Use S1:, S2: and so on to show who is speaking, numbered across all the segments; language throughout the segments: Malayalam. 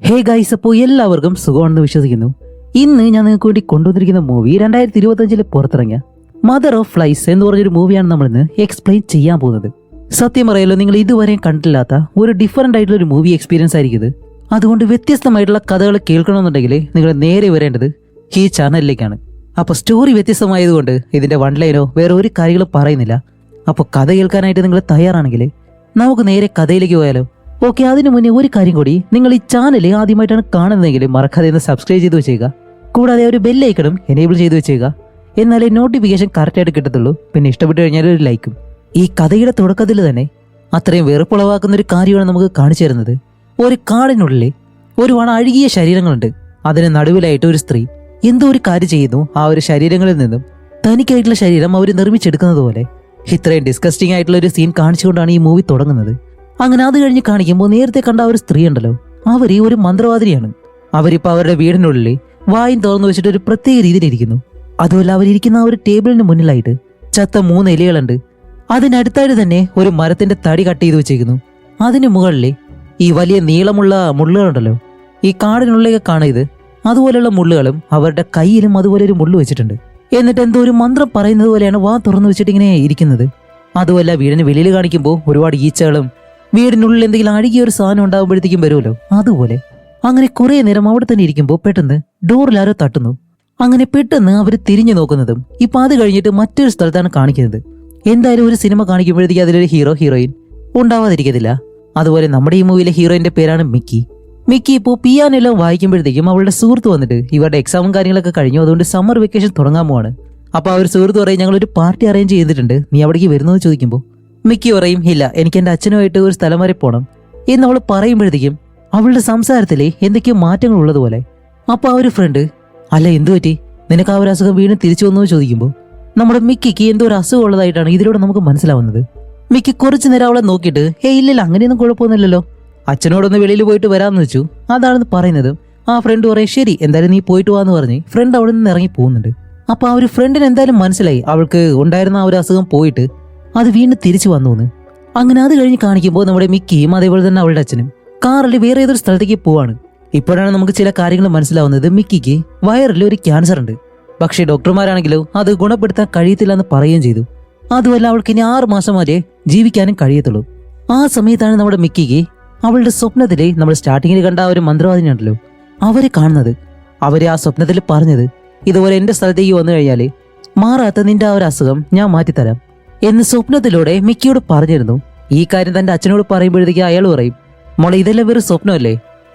S1: ഹേ ഗൈസ്, അപ്പോൾ എല്ലാവർക്കും സുഖമാണെന്ന് വിശ്വസിക്കുന്നു. ഇന്ന് ഞാൻ നിങ്ങൾക്ക് വേണ്ടി കൊണ്ടുവന്നിരിക്കുന്ന മൂവി 2025 പുറത്തിറങ്ങിയ മദർ ഓഫ് ഫ്ലൈസ് എന്ന് പറഞ്ഞൊരു മൂവിയാണ് നമ്മളിന്ന് എക്സ്പ്ലെയിൻ ചെയ്യാൻ പോകുന്നത്. സത്യം പറയല്ലോ, നിങ്ങൾ ഇതുവരെയും കണ്ടിട്ടില്ലാത്ത ഒരു ഡിഫറൻ്റ് ആയിട്ടുള്ള ഒരു മൂവി എക്സ്പീരിയൻസ് ആയിരിക്കും ഇത്. അതുകൊണ്ട് വ്യത്യസ്തമായിട്ടുള്ള കഥകൾ കേൾക്കണമെന്നുണ്ടെങ്കിൽ നിങ്ങൾ നേരെ വരേണ്ടത് ഈ ചാനലിലേക്കാണ്. അപ്പോൾ സ്റ്റോറി വ്യത്യസ്തമായതുകൊണ്ട് ഇതിൻ്റെ വൺ ലൈനോ വേറെ ഒരു കാര്യങ്ങളും പറയുന്നില്ല. അപ്പോൾ കഥ കേൾക്കാനായിട്ട് നിങ്ങൾ തയ്യാറാണെങ്കിൽ നമുക്ക് നേരെ കഥയിലേക്ക് പോയാലോ? ഓക്കെ, അതിനു മുന്നേ ഒരു കാര്യം കൂടി, നിങ്ങൾ ഈ ചാനൽ ആദ്യമായിട്ടാണ് കാണുന്നതെങ്കിൽ മറക്കാതെ ഒന്ന് സബ്സ്ക്രൈബ് ചെയ്ത് വെച്ചേക്കുക. കൂടാതെ ഒരു ബെല്ലൈക്കണും എനേബിൾ ചെയ്ത് വെച്ചേക്കുക. എന്നാലേ നോട്ടിഫിക്കേഷൻ കറക്റ്റായിട്ട് കിട്ടത്തുള്ളൂ. പിന്നെ ഇഷ്ടപ്പെട്ട് കഴിഞ്ഞാൽ ഒരു ലൈക്കും. ഈ കഥയുടെ തുടക്കത്തിൽ തന്നെ അത്രയും വെറുപ്പുളവാക്കുന്ന ഒരു കാര്യമാണ് നമുക്ക് കാണിച്ചു തരുന്നത്. ഒരു കാടിനുള്ളിൽ ഒരുപാട് അഴുകിയ ശരീരങ്ങളുണ്ട്. അതിന് നടുവിലായിട്ട് ഒരു സ്ത്രീ എന്തോ ഒരു കാര്യം ചെയ്യുന്നു. ആ ഒരു ശരീരങ്ങളിൽ നിന്നും തനിക്കായിട്ടുള്ള ശരീരം അവർ നിർമ്മിച്ചെടുക്കുന്നത് പോലെ ഇത്രയും ഡിസ്കസ്റ്റിംഗ് ആയിട്ടുള്ള ഒരു സീൻ കാണിച്ചുകൊണ്ടാണ് ഈ മൂവി തുടങ്ങുന്നത്. അങ്ങനെ അത് കഴിഞ്ഞ് കാണിക്കുമ്പോൾ നേരത്തെ കണ്ട ആ ഒരു സ്ത്രീ ഉണ്ടല്ലോ, അവർ ഒരു മന്ത്രവാദിനിയാണ്. അവരിപ്പോൾ അവരുടെ വീടിനുള്ളിൽ വായും തുറന്നു വെച്ചിട്ട് ഒരു പ്രത്യേക രീതിയിലിരിക്കുന്നു. അതുമല്ല, അവരിയ്ക്കുന്ന ആ ഒരു ടേബിളിന് മുന്നിലായിട്ട് ചത്ത 3 ഇലകളുണ്ട്. അതിനടുത്തായിട്ട് തന്നെ ഒരു മരത്തിന്റെ തടി കട്ട് ചെയ്ത് വെച്ചേക്കുന്നു. അതിന് മുകളിൽ ഈ വലിയ നീളമുള്ള മുള്ളുകളുണ്ടല്ലോ, ഈ കാടിനുള്ളിലേക്ക് കാണുന്നത് അതുപോലെയുള്ള മുള്ളുകളും അവരുടെ കയ്യിലും അതുപോലെ ഒരു മുള്ളു വെച്ചിട്ടുണ്ട്. എന്നിട്ട് എന്തോ ഒരു മന്ത്രം പറയുന്നത് പോലെയാണ് വാ തുറന്നു വെച്ചിട്ട് ഇങ്ങനെ ഇരിക്കുന്നത്. അതുമല്ല, വീടിന് വെളിയിൽ കാണിക്കുമ്പോൾ ഒരുപാട് ഈച്ചകളും വീടിനുള്ളിൽ എന്തെങ്കിലും അഴുകിയ ഒരു സാധനം ഉണ്ടാകുമ്പോഴത്തേക്കും വരുമല്ലോ, അതുപോലെ. അങ്ങനെ കുറെ നേരം അവിടെ തന്നെ ഇരിക്കുമ്പോൾ പെട്ടെന്ന് ഡോറിൽ ആരോ തട്ടുന്നു. അങ്ങനെ പെട്ടെന്ന് അവർ തിരിഞ്ഞു നോക്കുന്നതും ഇപ്പൊ അത് കഴിഞ്ഞിട്ട് മറ്റൊരു സ്ഥലത്താണ് കാണിക്കുന്നത്. എന്തായാലും ഒരു സിനിമ കാണിക്കുമ്പോഴത്തേക്ക് അതിലൊരു ഹീറോ ഹീറോയിൻ ഉണ്ടാവാതിരിക്കത്തില്ല. അതുപോലെ നമ്മുടെ ഈ മൂവിയിലെ ഹീറോയിന്റെ പേരാണ് മിക്കി. മിക്കി ഇപ്പോൾ പിയാനെല്ലാം വായിക്കുമ്പോഴത്തേക്കും അവളുടെ സുഹൃത്ത് വന്നിട്ട് ഇവരുടെ എക്സാമും കാര്യങ്ങളൊക്കെ കഴിഞ്ഞു, അതുകൊണ്ട് സമ്മർ വെക്കേഷൻ തുടങ്ങാൻ പോവാണ്. അപ്പോൾ അവർ സുഹൃത്ത് പറയും, ഞങ്ങളൊരു പാർട്ടി അറേഞ്ച് ചെയ്തിട്ടുണ്ട്, നീ അവിടേക്ക് വരുന്നത് ചോദിക്കുമ്പോൾ മിക്കി പറയും, ഇല്ല, എനിക്ക് എൻ്റെ അച്ഛനുമായിട്ട് ഒരു സ്ഥലം വരെ പോകണം എന്ന് അവൾ പറയുമ്പോഴത്തേക്കും അവളുടെ സംസാരത്തിൽ എന്തൊക്കെയോ മാറ്റങ്ങൾ ഉള്ളതുപോലെ. അപ്പോൾ ആ ഒരു ഫ്രണ്ട്, അല്ല എന്തു പറ്റി, നിനക്ക് ആ ഒരു അസുഖം വീണ്ടും തിരിച്ചു വന്നു ചോദിക്കുമ്പോൾ നമ്മുടെ മിക്കിക്ക് എന്തോ ഒരു അസുഖം ഉള്ളതായിട്ടാണ് ഇതിലൂടെ നമുക്ക് മനസ്സിലാവുന്നത്. മിക്കി കുറച്ചു നേരം അവളെ നോക്കിയിട്ട്, ഇല്ലില്ല, അങ്ങനെയൊന്നും കുഴപ്പമൊന്നുമില്ലല്ലോ, അച്ഛനോടൊന്ന് വെളിയിൽ പോയിട്ട് വരാമെന്ന് വെച്ചു, അതാണെന്ന് പറയുന്നതും ആ ഫ്രണ്ട് പറയും, ശരി, എന്തായാലും നീ പോയിട്ട് വാന്ന് പറഞ്ഞ് ഫ്രണ്ട് അവിടെ നിന്ന് ഇറങ്ങി പോകുന്നുണ്ട്. അപ്പൊ ആ ഒരു ഫ്രണ്ടിന് എന്തായാലും മനസ്സിലായി അവൾക്ക് ഉണ്ടായിരുന്ന ആ ഒരു അസുഖം പോയിട്ട് അത് വീണ്ടും തിരിച്ചു വന്നു എന്ന്. അങ്ങനെ അത് കഴിഞ്ഞ് കാണിക്കുമ്പോൾ നമ്മുടെ മിക്കിയും അതേപോലെ തന്നെ അവളുടെ അച്ഛനും കാറിൽ വേറെ ഏതൊരു സ്ഥലത്തേക്ക് പോവാണ്. ഇപ്പോഴാണ് നമുക്ക് ചില കാര്യങ്ങൾ മനസ്സിലാവുന്നത്. മിക്കിക്ക് വയറിൽ ഒരു ക്യാൻസർ ഉണ്ട്. പക്ഷേ ഡോക്ടർമാരാണെങ്കിലോ അത് ഗുണപ്പെടുത്താൻ കഴിയത്തില്ല എന്ന് പറയുകയും ചെയ്തു. അതുമല്ല, അവൾക്ക് ഇനി 6 മാസം വരെ ജീവിക്കാനും കഴിയത്തുള്ളൂ. ആ സമയത്താണ് നമ്മുടെ മിക്കിക്ക് അവളുടെ സ്വപ്നത്തില് നമ്മൾ സ്റ്റാർട്ടിങ്ങിൽ കണ്ട ആ ഒരു മന്ത്രവാദിനി ഉണ്ടല്ലോ, അവരെ കാണുന്നത്. അവരെ ആ സ്വപ്നത്തിൽ പറഞ്ഞത്, ഇതുപോലെ എന്റെ സ്ഥലത്തേക്ക് വന്നു കഴിഞ്ഞാൽ മാറാത്ത നിന്റെ ആ ഒരു അസുഖം ഞാൻ മാറ്റിത്തരാം എന്ന് സ്വപ്നത്തിലൂടെ മിക്കിയോട് പറഞ്ഞിരുന്നു. ഈ കാര്യം തന്റെ അച്ഛനോട് പറയുമ്പോഴത്തേക്ക് അയാൾ പറയും, മോളെ, ഇതെല്ലാം വെറും സ്വപ്നമല്ലേ,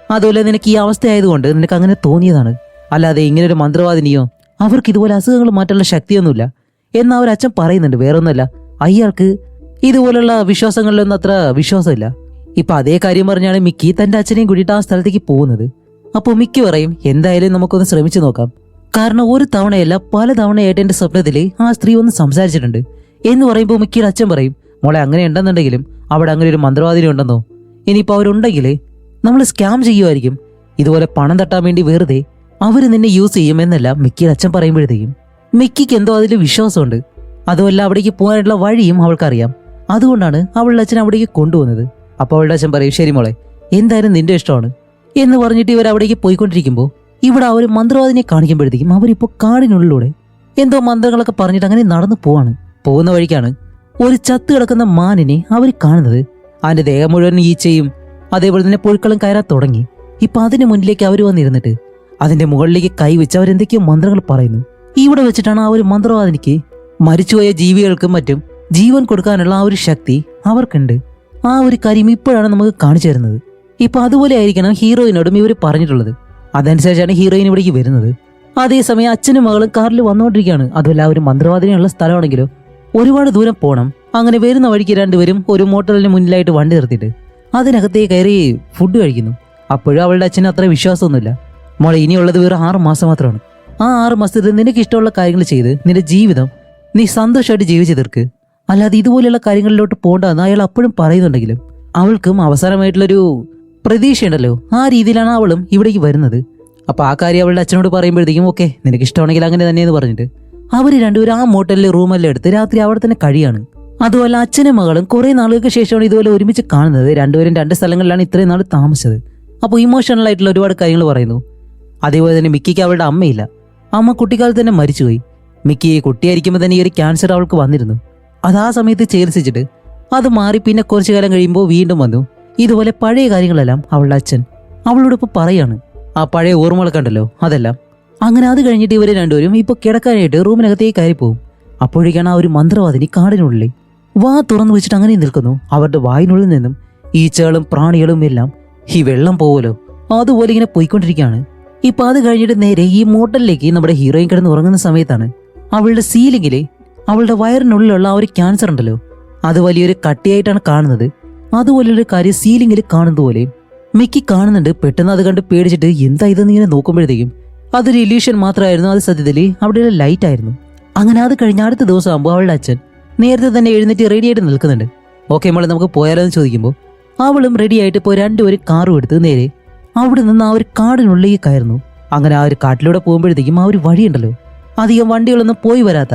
S1: അതുപോലെ നിനക്ക് ഈ അവസ്ഥയായതുകൊണ്ട് നിനക്ക് അങ്ങനെ തോന്നിയതാണ്, അല്ലാതെ ഇങ്ങനൊരു മന്ത്രവാദിനിയോ അവർക്ക് ഇതുപോലെ അസുഖങ്ങൾ മാറ്റാനുള്ള ശക്തിയൊന്നുമില്ല എന്ന് അവർ അച്ഛൻ പറയുന്നുണ്ട്. വേറൊന്നുമല്ല, അയാൾക്ക് ഇതുപോലുള്ള വിശ്വാസങ്ങളിലൊന്നും അത്ര വിശ്വാസമില്ല. ഇപ്പൊ അതേ കാര്യം പറഞ്ഞാണ് മിക്കി തന്റെ അച്ഛനെയും കൂടിയിട്ട് ആ സ്ഥലത്തേക്ക് പോകുന്നത്. അപ്പോൾ മിക്കി പറയും, എന്തായാലും നമുക്കൊന്ന് ശ്രമിച്ചു നോക്കാം, കാരണം ഒരു തവണയല്ല പല തവണയായിട്ട് എന്റെ സ്വപ്നത്തിൽ ആ സ്ത്രീ ഒന്ന് സംസാരിച്ചിട്ടുണ്ട് എന്ന് പറയുമ്പോൾ മിക്കിയുടെ അച്ഛൻ പറയും, മോളെ, അങ്ങനെ ഉണ്ടെന്നുണ്ടെങ്കിലും അവിടെ അങ്ങനെ ഒരു മന്ത്രവാദിനി ഉണ്ടെന്നോ, ഇനിയിപ്പോൾ അവരുണ്ടെങ്കിൽ നമ്മൾ സ്കാം ചെയ്യുമായിരിക്കും, ഇതുപോലെ പണം തട്ടാൻ വേണ്ടി വെറുതെ അവർ നിന്നെ യൂസ് ചെയ്യും എന്നെല്ലാം മിക്കിയുടെ അച്ഛൻ പറയുമ്പോഴത്തേക്കും മിക്കിക്ക് എന്തോ അതിൽ വിശ്വാസമുണ്ട്. അതുമല്ല, അവിടേക്ക് പോകാനുള്ള വഴിയും അവൾക്കറിയാം. അതുകൊണ്ടാണ് അവളുടെ അച്ഛൻ അവിടേക്ക് കൊണ്ടുപോകുന്നത്. അപ്പോൾ അവളുടെ അച്ഛൻ പറയും, ശരി മോളെ, എന്തായാലും നിന്റെ ഇഷ്ടമാണ് എന്ന് പറഞ്ഞിട്ട് ഇവർ അവിടേക്ക് പോയിക്കൊണ്ടിരിക്കുമ്പോൾ ഇവിടെ ആ ഒരു മന്ത്രവാദിനെ കാണിക്കുമ്പോഴത്തേക്കും അവരിപ്പോൾ കാടിനുള്ളിലൂടെ എന്തോ മന്ത്രങ്ങളൊക്കെ പറഞ്ഞിട്ട് അങ്ങനെ നടന്നു പോവാണ്. പോകുന്ന വഴിക്കാണ് ഒരു ചത്ത് കിടക്കുന്ന മാനിനെ അവർ കാണുന്നത്. അതിന്റെ ദേഹം മുഴുവൻ ഈച്ചയും അതേപോലെ തന്നെ പുഴുക്കളും കയറാൻ തുടങ്ങി. ഇപ്പൊ അതിന് മുന്നിലേക്ക് അവർ വന്നിരുന്നിട്ട് അതിന്റെ മുകളിലേക്ക് കൈവച്ച് അവരെന്തൊക്കെയോ മന്ത്രങ്ങൾ പറയുന്നു. ഇവിടെ വെച്ചിട്ടാണ് ആ ഒരു മന്ത്രവാദിനിക്ക് മരിച്ചുപോയ ജീവികൾക്കും മറ്റും ജീവൻ കൊടുക്കാനുള്ള ആ ഒരു ശക്തി അവർക്കുണ്ട്. ആ ഒരു കാര്യം ഇപ്പോഴാണ് നമുക്ക് കാണിച്ചു തരുന്നത്. ഇപ്പൊ അതുപോലെ ആയിരിക്കണം ഹീറോയിനോടും ഇവർ പറഞ്ഞിട്ടുള്ളത്. അതനുസരിച്ചാണ് ഹീറോയിൻ ഇവിടേക്ക് വരുന്നത്. അതേസമയം അച്ഛനും മകളും കാറിൽ വന്നുകൊണ്ടിരിക്കുകയാണ്. അതുമല്ല, ഒരു മന്ത്രവാദിനിയുള്ള സ്ഥലമാണെങ്കിലോ ഒരുപാട് ദൂരം പോകണം. അങ്ങനെ വരുന്ന വഴിക്ക് രണ്ടുപേരും ഒരു മോട്ടലിന് മുന്നിലായിട്ട് വണ്ടി നിർത്തിയിട്ട് അതിനകത്തേക്ക് കയറി ഫുഡ് കഴിക്കുന്നു. അപ്പോഴും അവളുടെ അച്ഛന് അത്ര വിശ്വാസമൊന്നുമില്ല. മോളെ, ഇനിയുള്ളത് വേറെ 6 മാസം മാത്രമാണ്. ആ 6 മാസത്തിൽ നിനക്ക് ഇഷ്ടമുള്ള കാര്യങ്ങൾ ചെയ്ത് നിന്റെ ജീവിതം നീ സന്തോഷമായിട്ട് ജീവിച്ചു തീർക്ക്, അല്ലാതെ ഇതുപോലെയുള്ള കാര്യങ്ങളിലോട്ട് പോകണ്ടെന്ന് അയാൾ അപ്പോഴും പറയുന്നുണ്ടെങ്കിലും അവൾക്കും അവസാനമായിട്ടുള്ളൊരു പ്രതീക്ഷയുണ്ടല്ലോ, ആ രീതിയിലാണ് അവളും ഇവിടേക്ക് വരുന്നത്. അപ്പൊ ആ കാര്യം അവളുടെ അച്ഛനോട് പറയുമ്പോഴത്തേക്കും ഓക്കെ, നിനക്ക് ഇഷ്ടമാണെങ്കിൽ അങ്ങനെ തന്നെയെന്ന് പറഞ്ഞിട്ട് അവര് രണ്ടുപേരും ആ മോട്ടലിലെ റൂമെല്ലാം എടുത്ത് രാത്രി അവിടെ തന്നെ കഴിയാണ്. അതുപോലെ അച്ഛനും മകളും കുറെ നാളുകൾക്ക് ശേഷമാണ് ഇതുപോലെ ഒരുമിച്ച് കാണുന്നത്. രണ്ടുപേരും 2 സ്ഥലങ്ങളിലാണ് ഇത്രയും നാൾ താമസിച്ചത്. അപ്പോൾ ഇമോഷണൽ ആയിട്ടുള്ള ഒരുപാട് കാര്യങ്ങൾ പറയുന്നു. അതേപോലെ തന്നെ മിക്കിക്ക് അവളുടെ അമ്മയില്ല, അമ്മ കുട്ടിക്കാലത്ത് തന്നെ മരിച്ചുപോയി. മിക്കി കുട്ടിയായിരിക്കുമ്പോൾ തന്നെ ഈ ഒരു ക്യാൻസർ അവൾക്ക് വന്നിരുന്നു. അത് ആ സമയത്ത് ചികിത്സിച്ചിട്ട് അത് മാറി പിന്നെ കുറച്ചു കാലം കഴിയുമ്പോൾ വീണ്ടും വന്നു. ഇതുപോലെ പഴയ കാര്യങ്ങളെല്ലാം അവളുടെ അച്ഛൻ അവളോടൊപ്പം പറയാണ്, ആ പഴയ ഓർമ്മകളൊക്കെ ഉണ്ടല്ലോ അതെല്ലാം. അങ്ങനെ അത് കഴിഞ്ഞിട്ട് ഇവർ രണ്ടുപേരും ഇപ്പോൾ കിടക്കാനായിട്ട് റൂമിനകത്തേക്ക് കയറി പോകും. അപ്പോഴേക്കാണ് ആ ഒരു മന്ത്രവാദിനി കാടിനുള്ളിൽ വാ തുറന്നു വെച്ചിട്ട് അങ്ങനെ നിൽക്കുന്നു. അവരുടെ വായിനുള്ളിൽ നിന്നും ഈച്ചകളും പ്രാണികളും എല്ലാം ഈ വെള്ളം പോവല്ലോ അതുപോലെ ഇങ്ങനെ പോയിക്കൊണ്ടിരിക്കുകയാണ്. ഇപ്പൊ അത് കഴിഞ്ഞിട്ട് നേരെ ഈ മോട്ടലിലേക്ക് നമ്മുടെ ഹീറോയിൻ കിടന്ന് ഉറങ്ങുന്ന സമയത്താണ് അവളുടെ സീലിംഗില് അവളുടെ വയറിനുള്ളിലുള്ള ആ ഒരു ക്യാൻസർ ഉണ്ടല്ലോ അത് വലിയൊരു കട്ടിയായിട്ടാണ് കാണുന്നത്. അതുപോലൊരു കാര്യം സീലിംഗിൽ കാണുന്നത് പോലെ മിക്കി കാണുന്നുണ്ട്. പെട്ടെന്ന് അത് കണ്ട് പേടിച്ചിട്ട് എന്താ ഇതെന്ന് ഇങ്ങനെ നോക്കുമ്പോഴത്തേക്കും അതൊരു ഇല്യൂഷൻ മാത്രമായിരുന്നു. അത് സത്യത്തില് അവിടെ ലൈറ്റ് ആയിരുന്നു. അങ്ങനെ അത് കഴിഞ്ഞ അടുത്ത ദിവസം ആകുമ്പോൾ അവളുടെ അച്ഛൻ നേരത്തെ തന്നെ എഴുന്നേറ്റ് റെഡി ആയിട്ട് നിൽക്കുന്നുണ്ട്. ഓക്കെ മോളെ നമുക്ക് പോയാലോ എന്ന് ചോദിക്കുമ്പോൾ അവളും റെഡി ആയിട്ട് ഇപ്പോൾ രണ്ടുപേരും കാറും എടുത്ത് നേരെ അവിടെ നിന്ന് ആ ഒരു കാടിനുള്ളിലേക്ക് കയറുന്നു. അങ്ങനെ ആ ഒരു കാട്ടിലൂടെ പോകുമ്പോഴത്തേക്കും ആ ഒരു വഴിയുണ്ടല്ലോ അധികം വണ്ടികളൊന്നും പോയി വരാത്ത,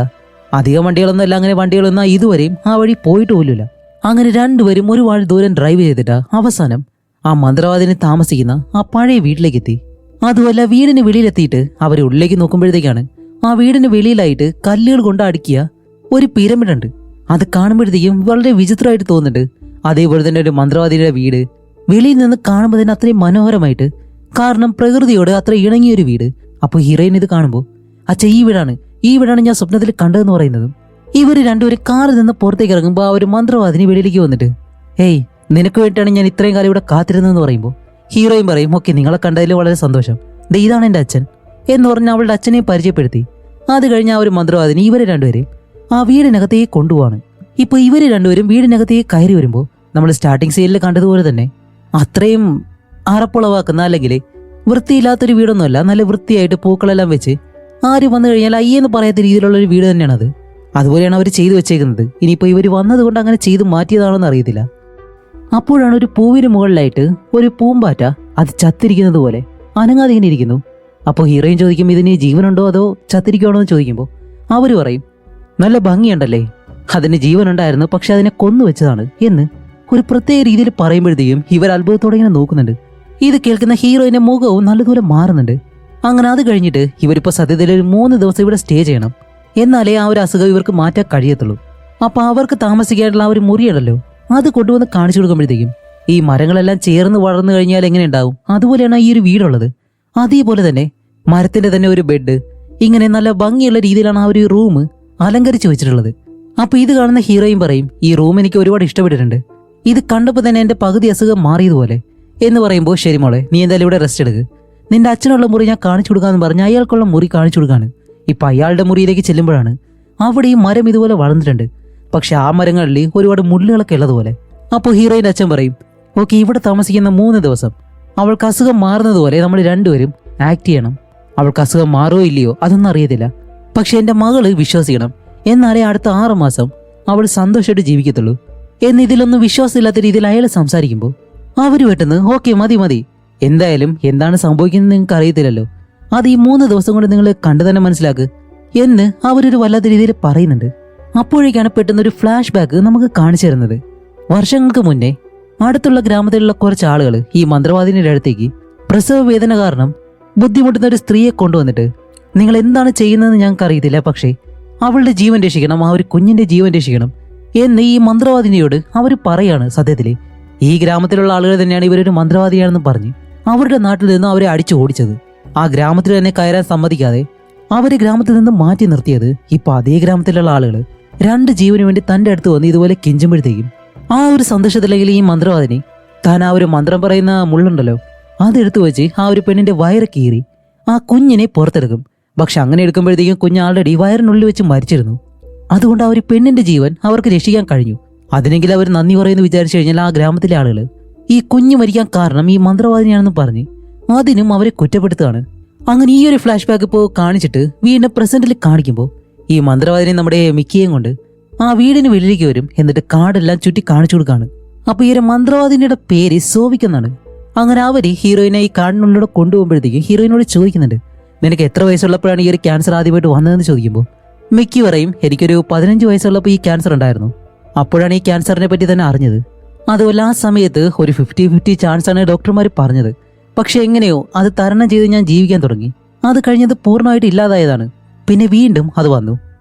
S1: അധികം വണ്ടികളൊന്നും അല്ല, അങ്ങനെ വണ്ടികളൊന്നും ഇതുവരെയും ആ വഴി പോയിട്ട് പോലുമില്ല. അങ്ങനെ രണ്ടുപേരും ഒരുപാട് ദൂരം ഡ്രൈവ് ചെയ്തിട്ട് അവസാനം ആ മന്ത്രവാദിനി താമസിക്കുന്ന ആ പഴയ വീട്ടിലേക്ക് എത്തി. അതുമല്ല വീടിന് വെളിയിലെത്തിയിട്ട് അവർ ഉള്ളിലേക്ക് നോക്കുമ്പോഴത്തേക്കാണ് ആ വീടിന് വെളിയിലായിട്ട് കല്ലുകൾ കൊണ്ട് അടുക്കിയ ഒരു പിരമിഡ് ഉണ്ട്. അത് കാണുമ്പോഴത്തേക്കും വളരെ വിചിത്രമായിട്ട് തോന്നുന്നുണ്ട്. അതേപോലെ തന്നെ ഒരു മന്ത്രവാദിയുടെ വീട് വെളിയിൽ നിന്ന് കാണുമ്പോൾ തന്നെ അത്രയും മനോഹരമായിട്ട്, കാരണം പ്രകൃതിയോട് അത്ര ഇണങ്ങിയൊരു വീട്. അപ്പോൾ ഹീറോയിൻ ഇത് കാണുമ്പോൾ അച്ഛ ഈ വീടാണ് ഞാൻ സ്വപ്നത്തിൽ കണ്ടതെന്ന് പറയുന്നതും ഇവർ രണ്ടുപേരും കാറിൽ നിന്ന് പുറത്തേക്ക് ഇറങ്ങുമ്പോൾ ആ ഒരു മന്ത്രവാദിനി വെളിയിലേക്ക് വന്നിട്ട് ഏയ് നിനക്ക് വേണ്ടിയിട്ടാണ് ഞാൻ ഇത്രയും കാലം ഇവിടെ കാത്തിരുന്നതെന്ന് പറയുമ്പോൾ ഹീറോയിൻ പറയും ഓക്കെ നിങ്ങളെ കണ്ടതിൽ വളരെ സന്തോഷം, ഇതാണ് എൻ്റെ അച്ഛൻ എന്ന് പറഞ്ഞ് അവളുടെ അച്ഛനെ പരിചയപ്പെടുത്തി. അത് കഴിഞ്ഞ് ആ ഒരു മന്ത്രവാദിനി ഇവരെ രണ്ടുപേരെയും ആ വീടിനകത്തേക്ക് കൊണ്ടുപോവാണ്. ഇപ്പൊ ഇവര് രണ്ടുപേരും വീടിനകത്തേക്ക് കയറി വരുമ്പോൾ നമ്മൾ സ്റ്റാർട്ടിങ് സീനിൽ കണ്ടതുപോലെ തന്നെ അത്രയും അറപ്പുളവാക്കുന്ന അല്ലെങ്കിൽ വൃത്തിയില്ലാത്തൊരു വീടൊന്നുമല്ല, നല്ല വൃത്തിയായിട്ട് പൂക്കളെല്ലാം വെച്ച് ആരും വന്നു കഴിഞ്ഞാൽ അയ്യെന്ന് പറയാത്ത രീതിയിലുള്ള ഒരു വീട് തന്നെയാണത്. അതുപോലെയാണ് അവർ ചെയ്തു വെച്ചേക്കുന്നത്. ഇനിയിപ്പോൾ ഇവർ വന്നതുകൊണ്ട് അങ്ങനെ ചെയ്തു മാറ്റിയതാണെന്ന് അറിയത്തില്ല. അപ്പോഴാണ് ഒരു പൂവിന് മുകളിലായിട്ട് ഒരു പൂമ്പാറ്റ അത് ചത്തിരിക്കുന്നത് പോലെ അനങ്ങാതെ ഇങ്ങനെ ഇരിക്കുന്നു. അപ്പോൾ ഹീറോയിൻ ചോദിക്കും ഇതിന് ജീവനുണ്ടോ അതോ ചത്തിരിക്കുകയാണോ എന്ന് ചോദിക്കുമ്പോൾ അവർ പറയും നല്ല ഭംഗിയുണ്ടല്ലേ, അതിന് ജീവനുണ്ടായിരുന്നു പക്ഷെ അതിനെ കൊന്നു വെച്ചതാണ് എന്ന് ഒരു പ്രത്യേക രീതിയിൽ പറയുമ്പോഴത്തേക്കും ഇവർ അത്ഭുതത്തോടെ ഇങ്ങനെ നോക്കുന്നുണ്ട്. ഇത് കേൾക്കുന്ന ഹീറോയിന്റെ മുഖവും നല്ലതുപോലെ മാറുന്നുണ്ട്. അങ്ങനെ അത് കഴിഞ്ഞിട്ട് ഇവരിപ്പോൾ സത്യത്തിൽ ഒരു 3 ദിവസം ഇവിടെ സ്റ്റേ ചെയ്യണം, എന്നാലേ ആ ഒരു അസുഖം ഇവർക്ക് മാറ്റാൻ കഴിയത്തുള്ളൂ. അപ്പൊ അവർക്ക് താമസിക്കാനുള്ള ആ ഒരു മുറിയുണ്ടല്ലോ അത് കൊണ്ടുവന്ന് കാണിച്ചു കൊടുക്കുമ്പോഴത്തേക്കും ഈ മരങ്ങളെല്ലാം ചേർന്ന് വളർന്നു കഴിഞ്ഞാൽ എങ്ങനെ ഉണ്ടാവും അതുപോലെയാണ് ഈ ഒരു വീടുള്ളത്. അതേപോലെ തന്നെ മരത്തിന്റെ തന്നെ ഒരു ബെഡ്, ഇങ്ങനെ നല്ല ഭംഗിയുള്ള രീതിയിലാണ് ആ ഒരു റൂം അലങ്കരിച്ചു വെച്ചിട്ടുള്ളത്. അപ്പൊ ഇത് കാണുന്ന ഹീറോയിൻ പറയും ഈ റൂം എനിക്ക് ഒരുപാട് ഇഷ്ടപ്പെട്ടിട്ടുണ്ട്, ഇത് കണ്ടപ്പോൾ തന്നെ എന്റെ പകുതി അസുഖം മാറിയതുപോലെ എന്ന് പറയുമ്പോൾ ശരി മോളെ നീ എന്തായാലും ഇവിടെ റെസ്റ്റ് എടുക്ക്, നിന്റെ അച്ഛനുള്ള മുറി ഞാൻ കാണിച്ചു കൊടുക്കാന്ന് പറഞ്ഞ് അയാൾക്കുള്ള മുറി കാണിച്ചു കൊടുക്കാണ്. ഇപ്പൊ അയാളുടെ മുറിയിലേക്ക് ചെല്ലുമ്പോഴാണ് അവിടെ ഈ മരം ഇതുപോലെ വളർന്നിട്ടുണ്ട്, പക്ഷെ ആ മരങ്ങളിൽ ഒരുപാട് മുള്ളുകളൊക്കെ ഉള്ളതുപോലെ. അപ്പോൾ ഹീറോയിന്റെ അച്ഛൻ പറയും ഓക്കെ ഇവിടെ താമസിക്കുന്ന 3 ദിവസം അവൾക്ക് അസുഖം മാറുന്നതുപോലെ നമ്മൾ രണ്ടുപേരും ആക്ട് ചെയ്യണം. അവൾക്ക് അസുഖം മാറുമോ ഇല്ലയോ അതൊന്നും അറിയത്തില്ല, പക്ഷെ എന്റെ മകള് വിശ്വസിക്കണം, എന്നാലേ അടുത്ത 6 മാസം അവൾ സന്തോഷമായിട്ട് ജീവിക്കത്തുള്ളൂ എന്ന് ഇതിലൊന്നും വിശ്വാസമില്ലാത്ത രീതിയിൽ അയാൾ സംസാരിക്കുമ്പോൾ അവർ പെട്ടെന്ന് ഓക്കെ മതി, എന്തായാലും എന്താണ് സംഭവിക്കുന്നത് നിങ്ങൾക്ക് അറിയത്തില്ലല്ലോ, അത് ഈ 3 ദിവസം കൊണ്ട് നിങ്ങൾ കണ്ടു തന്നെ മനസ്സിലാക്ക് എന്ന് അവരൊരു വല്ലാത്ത രീതിയിൽ പറയുന്നുണ്ട്. അപ്പോഴേക്കാണ് പെട്ടെന്ന് ഒരു ഫ്ലാഷ് ബാക്ക് നമുക്ക് കാണിച്ചു തരുന്നത്. വർഷങ്ങൾക്ക് മുന്നേ അടുത്തുള്ള ഗ്രാമത്തിലുള്ള കുറച്ച് ആളുകൾ ഈ മന്ത്രവാദിനിയുടെ അടുത്തേക്ക് പ്രസവ വേദന കാരണം ബുദ്ധിമുട്ടുന്ന ഒരു സ്ത്രീയെ കൊണ്ടുവന്നിട്ട് നിങ്ങൾ എന്താണ് ചെയ്യുന്നതെന്ന് ഞങ്ങൾക്ക് അറിയത്തില്ല, പക്ഷേ അവളുടെ ജീവൻ രക്ഷിക്കണം, ആ ഒരു കുഞ്ഞിന്റെ ജീവൻ രക്ഷിക്കണം എന്ന് ഈ മന്ത്രവാദിനിയോട് അവർ പറയാണ്. സത്യത്തില് ഈ ഗ്രാമത്തിലുള്ള ആളുകൾ തന്നെയാണ് ഇവരൊരു മന്ത്രവാദിയാണെന്ന് പറഞ്ഞ് അവരുടെ നാട്ടിൽ നിന്ന് അവരെ അടിച്ചു ഓടിച്ചത്. ആ ഗ്രാമത്തിൽ തന്നെ കയറാൻ സമ്മതിക്കാതെ അവരെ ഗ്രാമത്തിൽ നിന്ന് മാറ്റി നിർത്തിയത്. ഇപ്പൊ അതേ ഗ്രാമത്തിലുള്ള ആളുകൾ 2 ജീവന് വേണ്ടി തന്റെ അടുത്ത് വന്ന് ഇതുപോലെ കെഞ്ചുമ്പോഴത്തേക്കും ആ ഒരു സന്തോഷത്തിലെങ്കിൽ ഈ മന്ത്രവാദിനി താൻ ആ ഒരു മന്ത്രം പറയുന്ന മുള്ളുണ്ടല്ലോ അതെടുത്തു വെച്ച് ആ ഒരു പെണ്ണിന്റെ വയറ് കീറി ആ കുഞ്ഞിനെ പുറത്തെടുക്കും. പക്ഷെ അങ്ങനെ എടുക്കുമ്പോഴത്തേക്കും കുഞ്ഞ് ആൾറെഡി വയറിനുള്ളിൽ വെച്ച് മരിച്ചിരുന്നു. അതുകൊണ്ട് ആ ഒരു പെണ്ണിന്റെ ജീവൻ അവർക്ക് രക്ഷിക്കാൻ കഴിഞ്ഞു. അതിനെങ്കിലും അവർ നന്ദി പറയുമെന്ന് വിചാരിച്ചു കഴിഞ്ഞാൽ ആ ഗ്രാമത്തിലെ ആളുകൾ ഈ കുഞ്ഞ് മരിക്കാൻ കാരണം ഈ മന്ത്രവാദിനിയാണെന്ന് പറഞ്ഞ് അതിനും അവരെ കുറ്റപ്പെടുത്തുകയാണ്. അങ്ങനെ ഈ ഒരു ഫ്ലാഷ് ബാക്ക് ഇപ്പോൾ കാണിച്ചിട്ട് വീണ്ടും പ്രസന്റിൽ കാണിക്കുമ്പോൾ ഈ മന്ത്രവാദിനി നമ്മുടെ മിക്കിയെയും കൊണ്ട് ആ വീടിന് വെളിയിലേക്ക് വരും. എന്നിട്ട് കാടെല്ലാം ചുറ്റി കാണിച്ചു കൊടുക്കാണ്. അപ്പൊ ഈ ഒരു മന്ത്രവാദിനിയുടെ പേര് സോവിക്കെന്നാണ്. അങ്ങനെ അവര് ഹീറോയിനെ ഈ കാടിനുള്ളിലൂടെ കൊണ്ടുപോകുമ്പോഴത്തേക്കും ഹീറോയിനോട് ചോദിക്കുന്നുണ്ട് നിനക്ക് എത്ര വയസ്സുള്ളപ്പോഴാണ് ഈ ഒരു ക്യാൻസർ ആദ്യമായിട്ട് വന്നതെന്ന് ചോദിക്കുമ്പോൾ മിക്കി പറയും എനിക്കൊരു 15 വയസ്സുള്ളപ്പോൾ ഈ ക്യാൻസർ ഉണ്ടായിരുന്നു, അപ്പോഴാണ് ഈ ക്യാൻസറിനെ പറ്റി തന്നെ അറിഞ്ഞത്. അതുപോലെ ആ സമയത്ത് ഒരു 50-50 ചാൻസ് ആണ് ഡോക്ടർമാർ പറഞ്ഞത്, പക്ഷെ എങ്ങനെയോ അത് തരണം ചെയ്ത് ഞാൻ ജീവിക്കാൻ തുടങ്ങി. അത് കഴിഞ്ഞത് പൂർണ്ണമായിട്ട് ഇല്ലാതായതാണ്. പിന്നെ വീണ്ടും അത് വന്നു.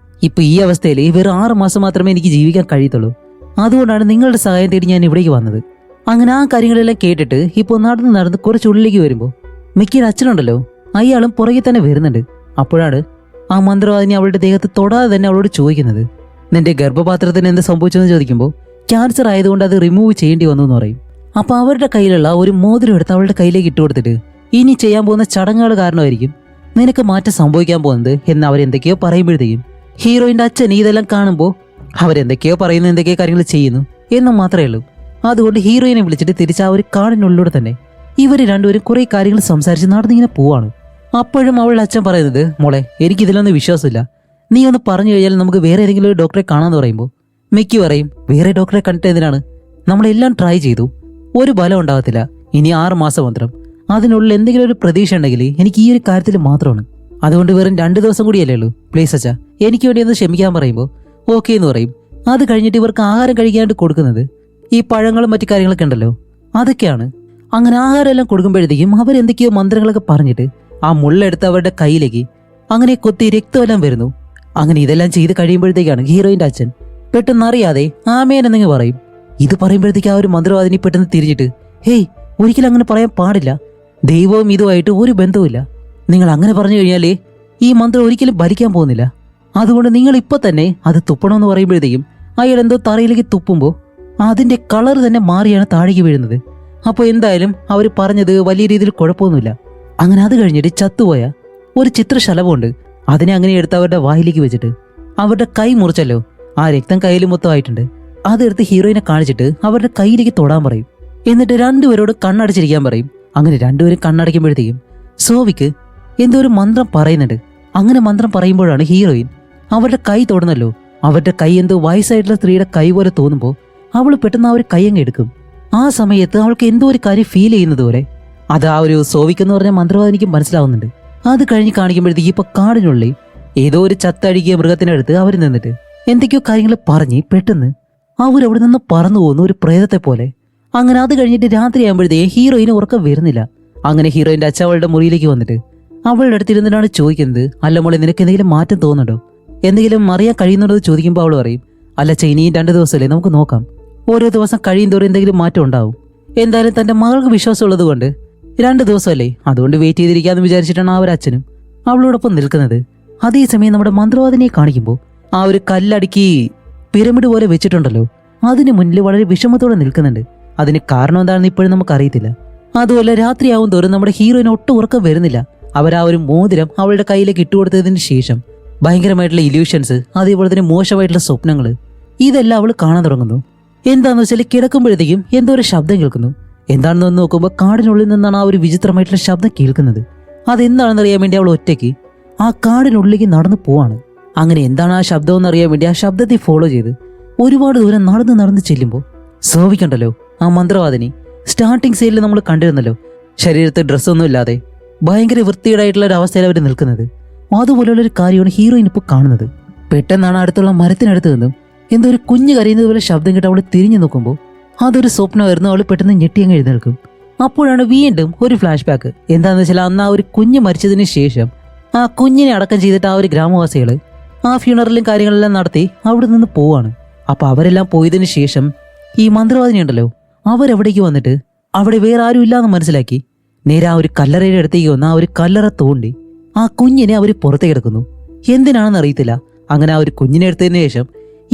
S1: ഇപ്പൊ ഈ അവസ്ഥയിൽ വെറും 6 മാസം മാത്രമേ എനിക്ക് ജീവിക്കാൻ കഴിയത്തുള്ളൂ. അതുകൊണ്ടാണ് നിങ്ങളുടെ സഹായം തേടി ഞാൻ ഇവിടേക്ക് വന്നത്. അങ്ങനെ ആ കാര്യങ്ങളെല്ലാം കേട്ടിട്ട് ഇപ്പോൾ നടന്ന് കുറച്ചുള്ളിലേക്ക് വരുമ്പോൾ മിക്കിയുടെ അച്ഛനുണ്ടല്ലോ, അയാളും പുറകെ തന്നെ വരുന്നുണ്ട്. അപ്പോഴാണ് ആ മന്ത്രവാദിനി അവളുടെ ദേഹത്ത് തൊടാതെ തന്നെ അവളോട് ചോദിക്കുന്നത്, നിന്റെ ഗർഭപാത്രത്തിന് എന്ത് സംഭവിച്ചെന്ന് ചോദിക്കുമ്പോൾ ക്യാൻസർ ആയതുകൊണ്ട് അത് റിമൂവ് ചെയ്യേണ്ടി വന്നു എന്ന് പറയും. അപ്പൊ അവരുടെ കയ്യിലുള്ള ഒരു മോതിരം എടുത്ത് അവളുടെ കയ്യിലേക്ക് ഇട്ട് കൊടുത്തിട്ട്, ഇനി ചെയ്യാൻ പോകുന്ന ചടങ്ങുകൾ കാരണമായിരിക്കും നിനക്ക് മാറ്റം സംഭവിക്കാൻ പോകുന്നത് എന്ന് അവരെന്തൊക്കെയോ പറയുമ്പോഴത്തേക്കും ഹീറോയിന്റെ അച്ഛൻ ഇതെല്ലാം കാണുമ്പോൾ അവരെന്തൊക്കെയോ പറയുന്നു, എന്തൊക്കെയോ കാര്യങ്ങൾ ചെയ്യുന്നു എന്നും മാത്രമേ ഉള്ളൂ. അതുകൊണ്ട് ഹീറോയിനെ വിളിച്ചിട്ട് തിരിച്ച് ആ ഒരു കാടിനുള്ളിലൂടെ തന്നെ ഇവർ രണ്ടുപേരും കുറെ കാര്യങ്ങൾ സംസാരിച്ച് നടന്നിങ്ങനെ പോവാണ്. അപ്പോഴും അവളുടെ അച്ഛൻ പറയുന്നത്, മോളെ എനിക്കിതിലൊന്നും വിശ്വാസമില്ല, നീ ഒന്ന് പറഞ്ഞു കഴിഞ്ഞാൽ നമുക്ക് വേറെ ഏതെങ്കിലും ഒരു ഡോക്ടറെ കാണാമെന്ന് പറയുമ്പോൾ മിക്കി പറയും, വേറെ ഡോക്ടറെ കണ്ടിട്ട് എന്തിനാണ്, നമ്മളെല്ലാം ട്രൈ ചെയ്തു, ഒരു ബലം ഉണ്ടാകത്തില്ല, ഇനി 6 മാസം മാത്രം, അതിനുള്ളിൽ എന്തെങ്കിലും ഒരു പ്രതീക്ഷ ഉണ്ടെങ്കിൽ എനിക്ക് ഈ ഒരു കാര്യത്തിൽ മാത്രമാണ്, അതുകൊണ്ട് വെറും 2 ദിവസം കൂടിയല്ലേ ഉള്ളൂ, പ്ലീസ് അച്ഛാ എനിക്ക് വേണ്ടി ഒന്ന് ക്ഷമിക്കാൻ പറയുമ്പോൾ ഓക്കെ എന്ന് പറയും. അത് കഴിഞ്ഞിട്ട് ഇവർക്ക് ആഹാരം കഴിക്കാനായിട്ട് കൊടുക്കുന്നത് ഈ പഴങ്ങളും മറ്റു കാര്യങ്ങളൊക്കെ ഉണ്ടല്ലോ, അതൊക്കെയാണ്. അങ്ങനെ ആഹാരം എല്ലാം കൊടുക്കുമ്പോഴത്തേക്കും അവരെന്തൊക്കെയോ മന്ത്രങ്ങളൊക്കെ പറഞ്ഞിട്ട് ആ മുള്ളെടുത്ത് അവരുടെ കയ്യിലേക്ക് അങ്ങനെ കൊത്തി രക്തമെല്ലാം വരുന്നു. അങ്ങനെ ഇതെല്ലാം ചെയ്ത് കഴിയുമ്പോഴത്തേക്കാണ് ഹീറോയിന്റെ അച്ഛൻ പെട്ടെന്ന് അറിയാതെ ആമേൻ എന്നെങ്കിൽ പറയും. ഇത് പറയുമ്പോഴത്തേക്ക് ആ ഒരു മന്ത്രവാദിനി പെട്ടെന്ന് തിരിഞ്ഞിട്ട്, ഹേയ് ഒരിക്കലും അങ്ങനെ പറയാൻ പാടില്ല, ദൈവവും ഇതുമായിട്ട് ഒരു ബന്ധവുമില്ല, നിങ്ങൾ അങ്ങനെ പറഞ്ഞു കഴിഞ്ഞാലേ ഈ മന്ത്രം ഒരിക്കലും ഭരിക്കാൻ പോകുന്നില്ല, അതുകൊണ്ട് നിങ്ങൾ ഇപ്പൊ തന്നെ അത് തുപ്പണമെന്ന് പറയുമ്പോഴത്തേക്കും അയാൾ എന്തോ തറയിലേക്ക് തുപ്പുമ്പോൾ അതിന്റെ കളർ തന്നെ മാറിയാണ് താഴേക്ക് വീഴുന്നത്. അപ്പോൾ എന്തായാലും അവർ പറഞ്ഞത് വലിയ രീതിയിൽ കുഴപ്പമൊന്നുമില്ല. അങ്ങനെ അത് കഴിഞ്ഞിട്ട് ചത്തുപോയ ഒരു ചിത്രശലഭമുണ്ട്, അതിനെ അങ്ങനെ എടുത്ത് അവരുടെ വായിലേക്ക് വെച്ചിട്ട് അവരുടെ കൈ മുറിച്ചല്ലോ, ആ രക്തം കയ്യിൽ മൊത്തമായിട്ടുണ്ട്, അതെടുത്ത് ഹീറോയിനെ കാണിച്ചിട്ട് അവരുടെ കയ്യിലേക്ക് തൊടാൻ പറയും. എന്നിട്ട് രണ്ടുപേരോട് കണ്ണടച്ചിരിക്കാൻ പറയും. അങ്ങനെ രണ്ടുപേരും കണ്ണടയ്ക്കുമ്പോഴത്തേക്കും സോവിക്ക് എന്തോ ഒരു മന്ത്രം പറയുന്നുണ്ട്. അങ്ങനെ മന്ത്രം പറയുമ്പോഴാണ് ഹീറോയിൻ അവരുടെ കൈ തൊടുന്നല്ലോ, അവരുടെ കൈ എന്തോ വയസ്സായിട്ടുള്ള സ്ത്രീയുടെ കൈ പോലെ തോന്നുമ്പോൾ അവൾ പെട്ടെന്ന് ആ ഒരു കൈ അങ്ങ് എടുക്കും. ആ സമയത്ത് അവൾക്ക് എന്തോ ഒരു കാര്യം ഫീൽ ചെയ്യുന്നത് പോലെ അത് ആ ഒരു സോവിക്ക് എന്ന് പറഞ്ഞ മന്ത്രവാദിനിക്ക് മനസ്സിലാവുന്നുണ്ട്. അത് കഴിഞ്ഞ് കാണിക്കുമ്പോഴത്തേക്ക് ഇപ്പൊ കാടിനുള്ളിൽ ഏതോ ഒരു ചത്തഴുകിയ മൃഗത്തിനടുത്ത് അവർ നിന്നിട്ട് എന്തൊക്കെയോ കാര്യങ്ങൾ പറഞ്ഞ് പെട്ടെന്ന് അവരവിടെ നിന്ന് പറന്നു പോകുന്ന ഒരു പ്രേതത്തെ പോലെ. അങ്ങനെ അത് കഴിഞ്ഞിട്ട് രാത്രിയാകുമ്പോഴത്തേ ഹീറോയിന് ഉറക്കം വരുന്നില്ല. അങ്ങനെ ഹീറോയിന്റെ അച്ഛൻ അവളുടെ മുറിയിലേക്ക് വന്നിട്ട് അവളുടെ അടുത്തിരുന്നിട്ടാണ് ചോദിക്കുന്നത്, അല്ല മോളെ നിനക്ക് എന്തെങ്കിലും മാറ്റം തോന്നുന്നുണ്ടോ, എന്തെങ്കിലും അറിയാൻ കഴിയുന്നുണ്ടോ എന്ന് ചോദിക്കുമ്പോൾ അവൾ പറയും, അല്ല അച്ഛാ ഇനിയും 2 ദിവസമല്ലേ, നമുക്ക് നോക്കാം, ഓരോ ദിവസം കഴിയും തോറും എന്തെങ്കിലും മാറ്റം ഉണ്ടാവും, എന്തായാലും തന്റെ മകൾക്ക് വിശ്വാസമുള്ളത് കൊണ്ട് 2 ദിവസമല്ലേ, അതുകൊണ്ട് വെയിറ്റ് ചെയ്തിരിക്കാന്ന് വിചാരിച്ചിട്ടാണ് ആ ഒരു അച്ഛനും അവളോടൊപ്പം നിൽക്കുന്നത്. അതേസമയം നമ്മുടെ മന്ത്രവാദിനിയെ കാണിക്കുമ്പോൾ ആ ഒരു കല്ലടുക്കി പിരമിഡ് പോലെ വെച്ചിട്ടുണ്ടല്ലോ, അതിന് മുന്നിൽ വളരെ വിഷമത്തോടെ നിൽക്കുന്നുണ്ട്. അതിന് കാരണം എന്താണെന്ന് ഇപ്പോഴും നമുക്ക് അറിയത്തില്ല. അതുപോലെ രാത്രിയാവും തോറും നമ്മുടെ ഹീറോയിന് ഒട്ടും ഉറക്കം വരുന്നില്ല. അവർ ആ ഒരു മോതിരം അവളുടെ കയ്യിലേക്ക് ഇട്ടുകൊടുത്തതിന് ശേഷം ഭയങ്കരമായിട്ടുള്ള ഇല്യൂഷൻസ്, അതേപോലെ തന്നെ മോശമായിട്ടുള്ള സ്വപ്നങ്ങൾ, ഇതെല്ലാം അവൾ കാണാൻ തുടങ്ങുന്നു. എന്താണെന്ന് വെച്ചാൽ കിടക്കുമ്പോഴത്തേക്കും എന്തോ ഒരു ശബ്ദം കേൾക്കുന്നു. എന്താണെന്ന് നോക്കുമ്പോൾ കാടിനുള്ളിൽ നിന്നാണ് ആ ഒരു വിചിത്രമായിട്ടുള്ള ശബ്ദം കേൾക്കുന്നത്. അതെന്താണെന്ന് അറിയാൻ വേണ്ടി അവൾ ഒറ്റയ്ക്ക് ആ കാടിനുള്ളിലേക്ക് നടന്നു പോവാണ്. അങ്ങനെ എന്താണ് ആ ശബ്ദം എന്ന് അറിയാൻ വേണ്ടി ആ ശബ്ദത്തെ ഫോളോ ചെയ്ത് ഒരുപാട് ദൂരം നടന്ന് ചെല്ലുമ്പോൾ സോവിക്കണ്ടല്ലോ, ആ മന്ത്രവാദിനി സ്റ്റാർട്ടിംഗ് സൈഡിൽ നമ്മൾ കണ്ടിരുന്നല്ലോ, ശരീരത്തിൽ ഡ്രസ്സൊന്നും ഇല്ലാതെ ഭയങ്കര വൃത്തികേടായിട്ടുള്ള ഒരു അവസ്ഥയിൽ അവർ നിൽക്കുന്നത്. അതുപോലെയുള്ള ഒരു കാര്യമാണ് ഹീറോയിൻ ഇപ്പോൾ കാണുന്നത്. പെട്ടെന്നാണ് അടുത്തുള്ള മരത്തിനടുത്ത് നിന്നും എന്തോ ഒരു കുഞ്ഞ് കരയുന്നത് പോലെ ശബ്ദം കേട്ട് അവൾ തിരിഞ്ഞു നോക്കുമ്പോൾ അതൊരു സ്വപ്നമായിരുന്നു. അവൾ പെട്ടെന്ന് ഞെട്ടിയങ്ങ് എഴുന്നേൽക്കും. അപ്പോഴാണ് വീണ്ടും ഒരു ഫ്ലാഷ് ബാക്ക്. എന്താണെന്ന് വെച്ചാൽ അന്ന് ആ ഒരു കുഞ്ഞ് മരിച്ചതിന് ശേഷം ആ കുഞ്ഞിനെ അടക്കം ചെയ്തിട്ട് ആ ഒരു ഗ്രാമവാസികൾ ആ ഫ്യൂണറലും കാര്യങ്ങളെല്ലാം നടത്തി അവിടെ നിന്ന് പോവാണ്. അപ്പൊ അവരെല്ലാം പോയതിനു ശേഷം ഈ മന്ത്രവാദിനി ഉണ്ടല്ലോ, അവരെവിടേക്ക് വന്നിട്ട് അവിടെ വേറെ ആരും ഇല്ലാന്ന് മനസ്സിലാക്കി നേരെ ആ ഒരു കല്ലറയുടെ അടുത്തേക്ക് വന്ന് ആ ഒരു കല്ലറ തോണ്ടി ആ കുഞ്ഞിനെ അവർ പുറത്തേക്ക് എടുക്കുന്നു. എന്തിനാണെന്ന് അറിയത്തില്ല. അങ്ങനെ ആ ഒരു കുഞ്ഞിനെ എടുത്തതിന് ശേഷം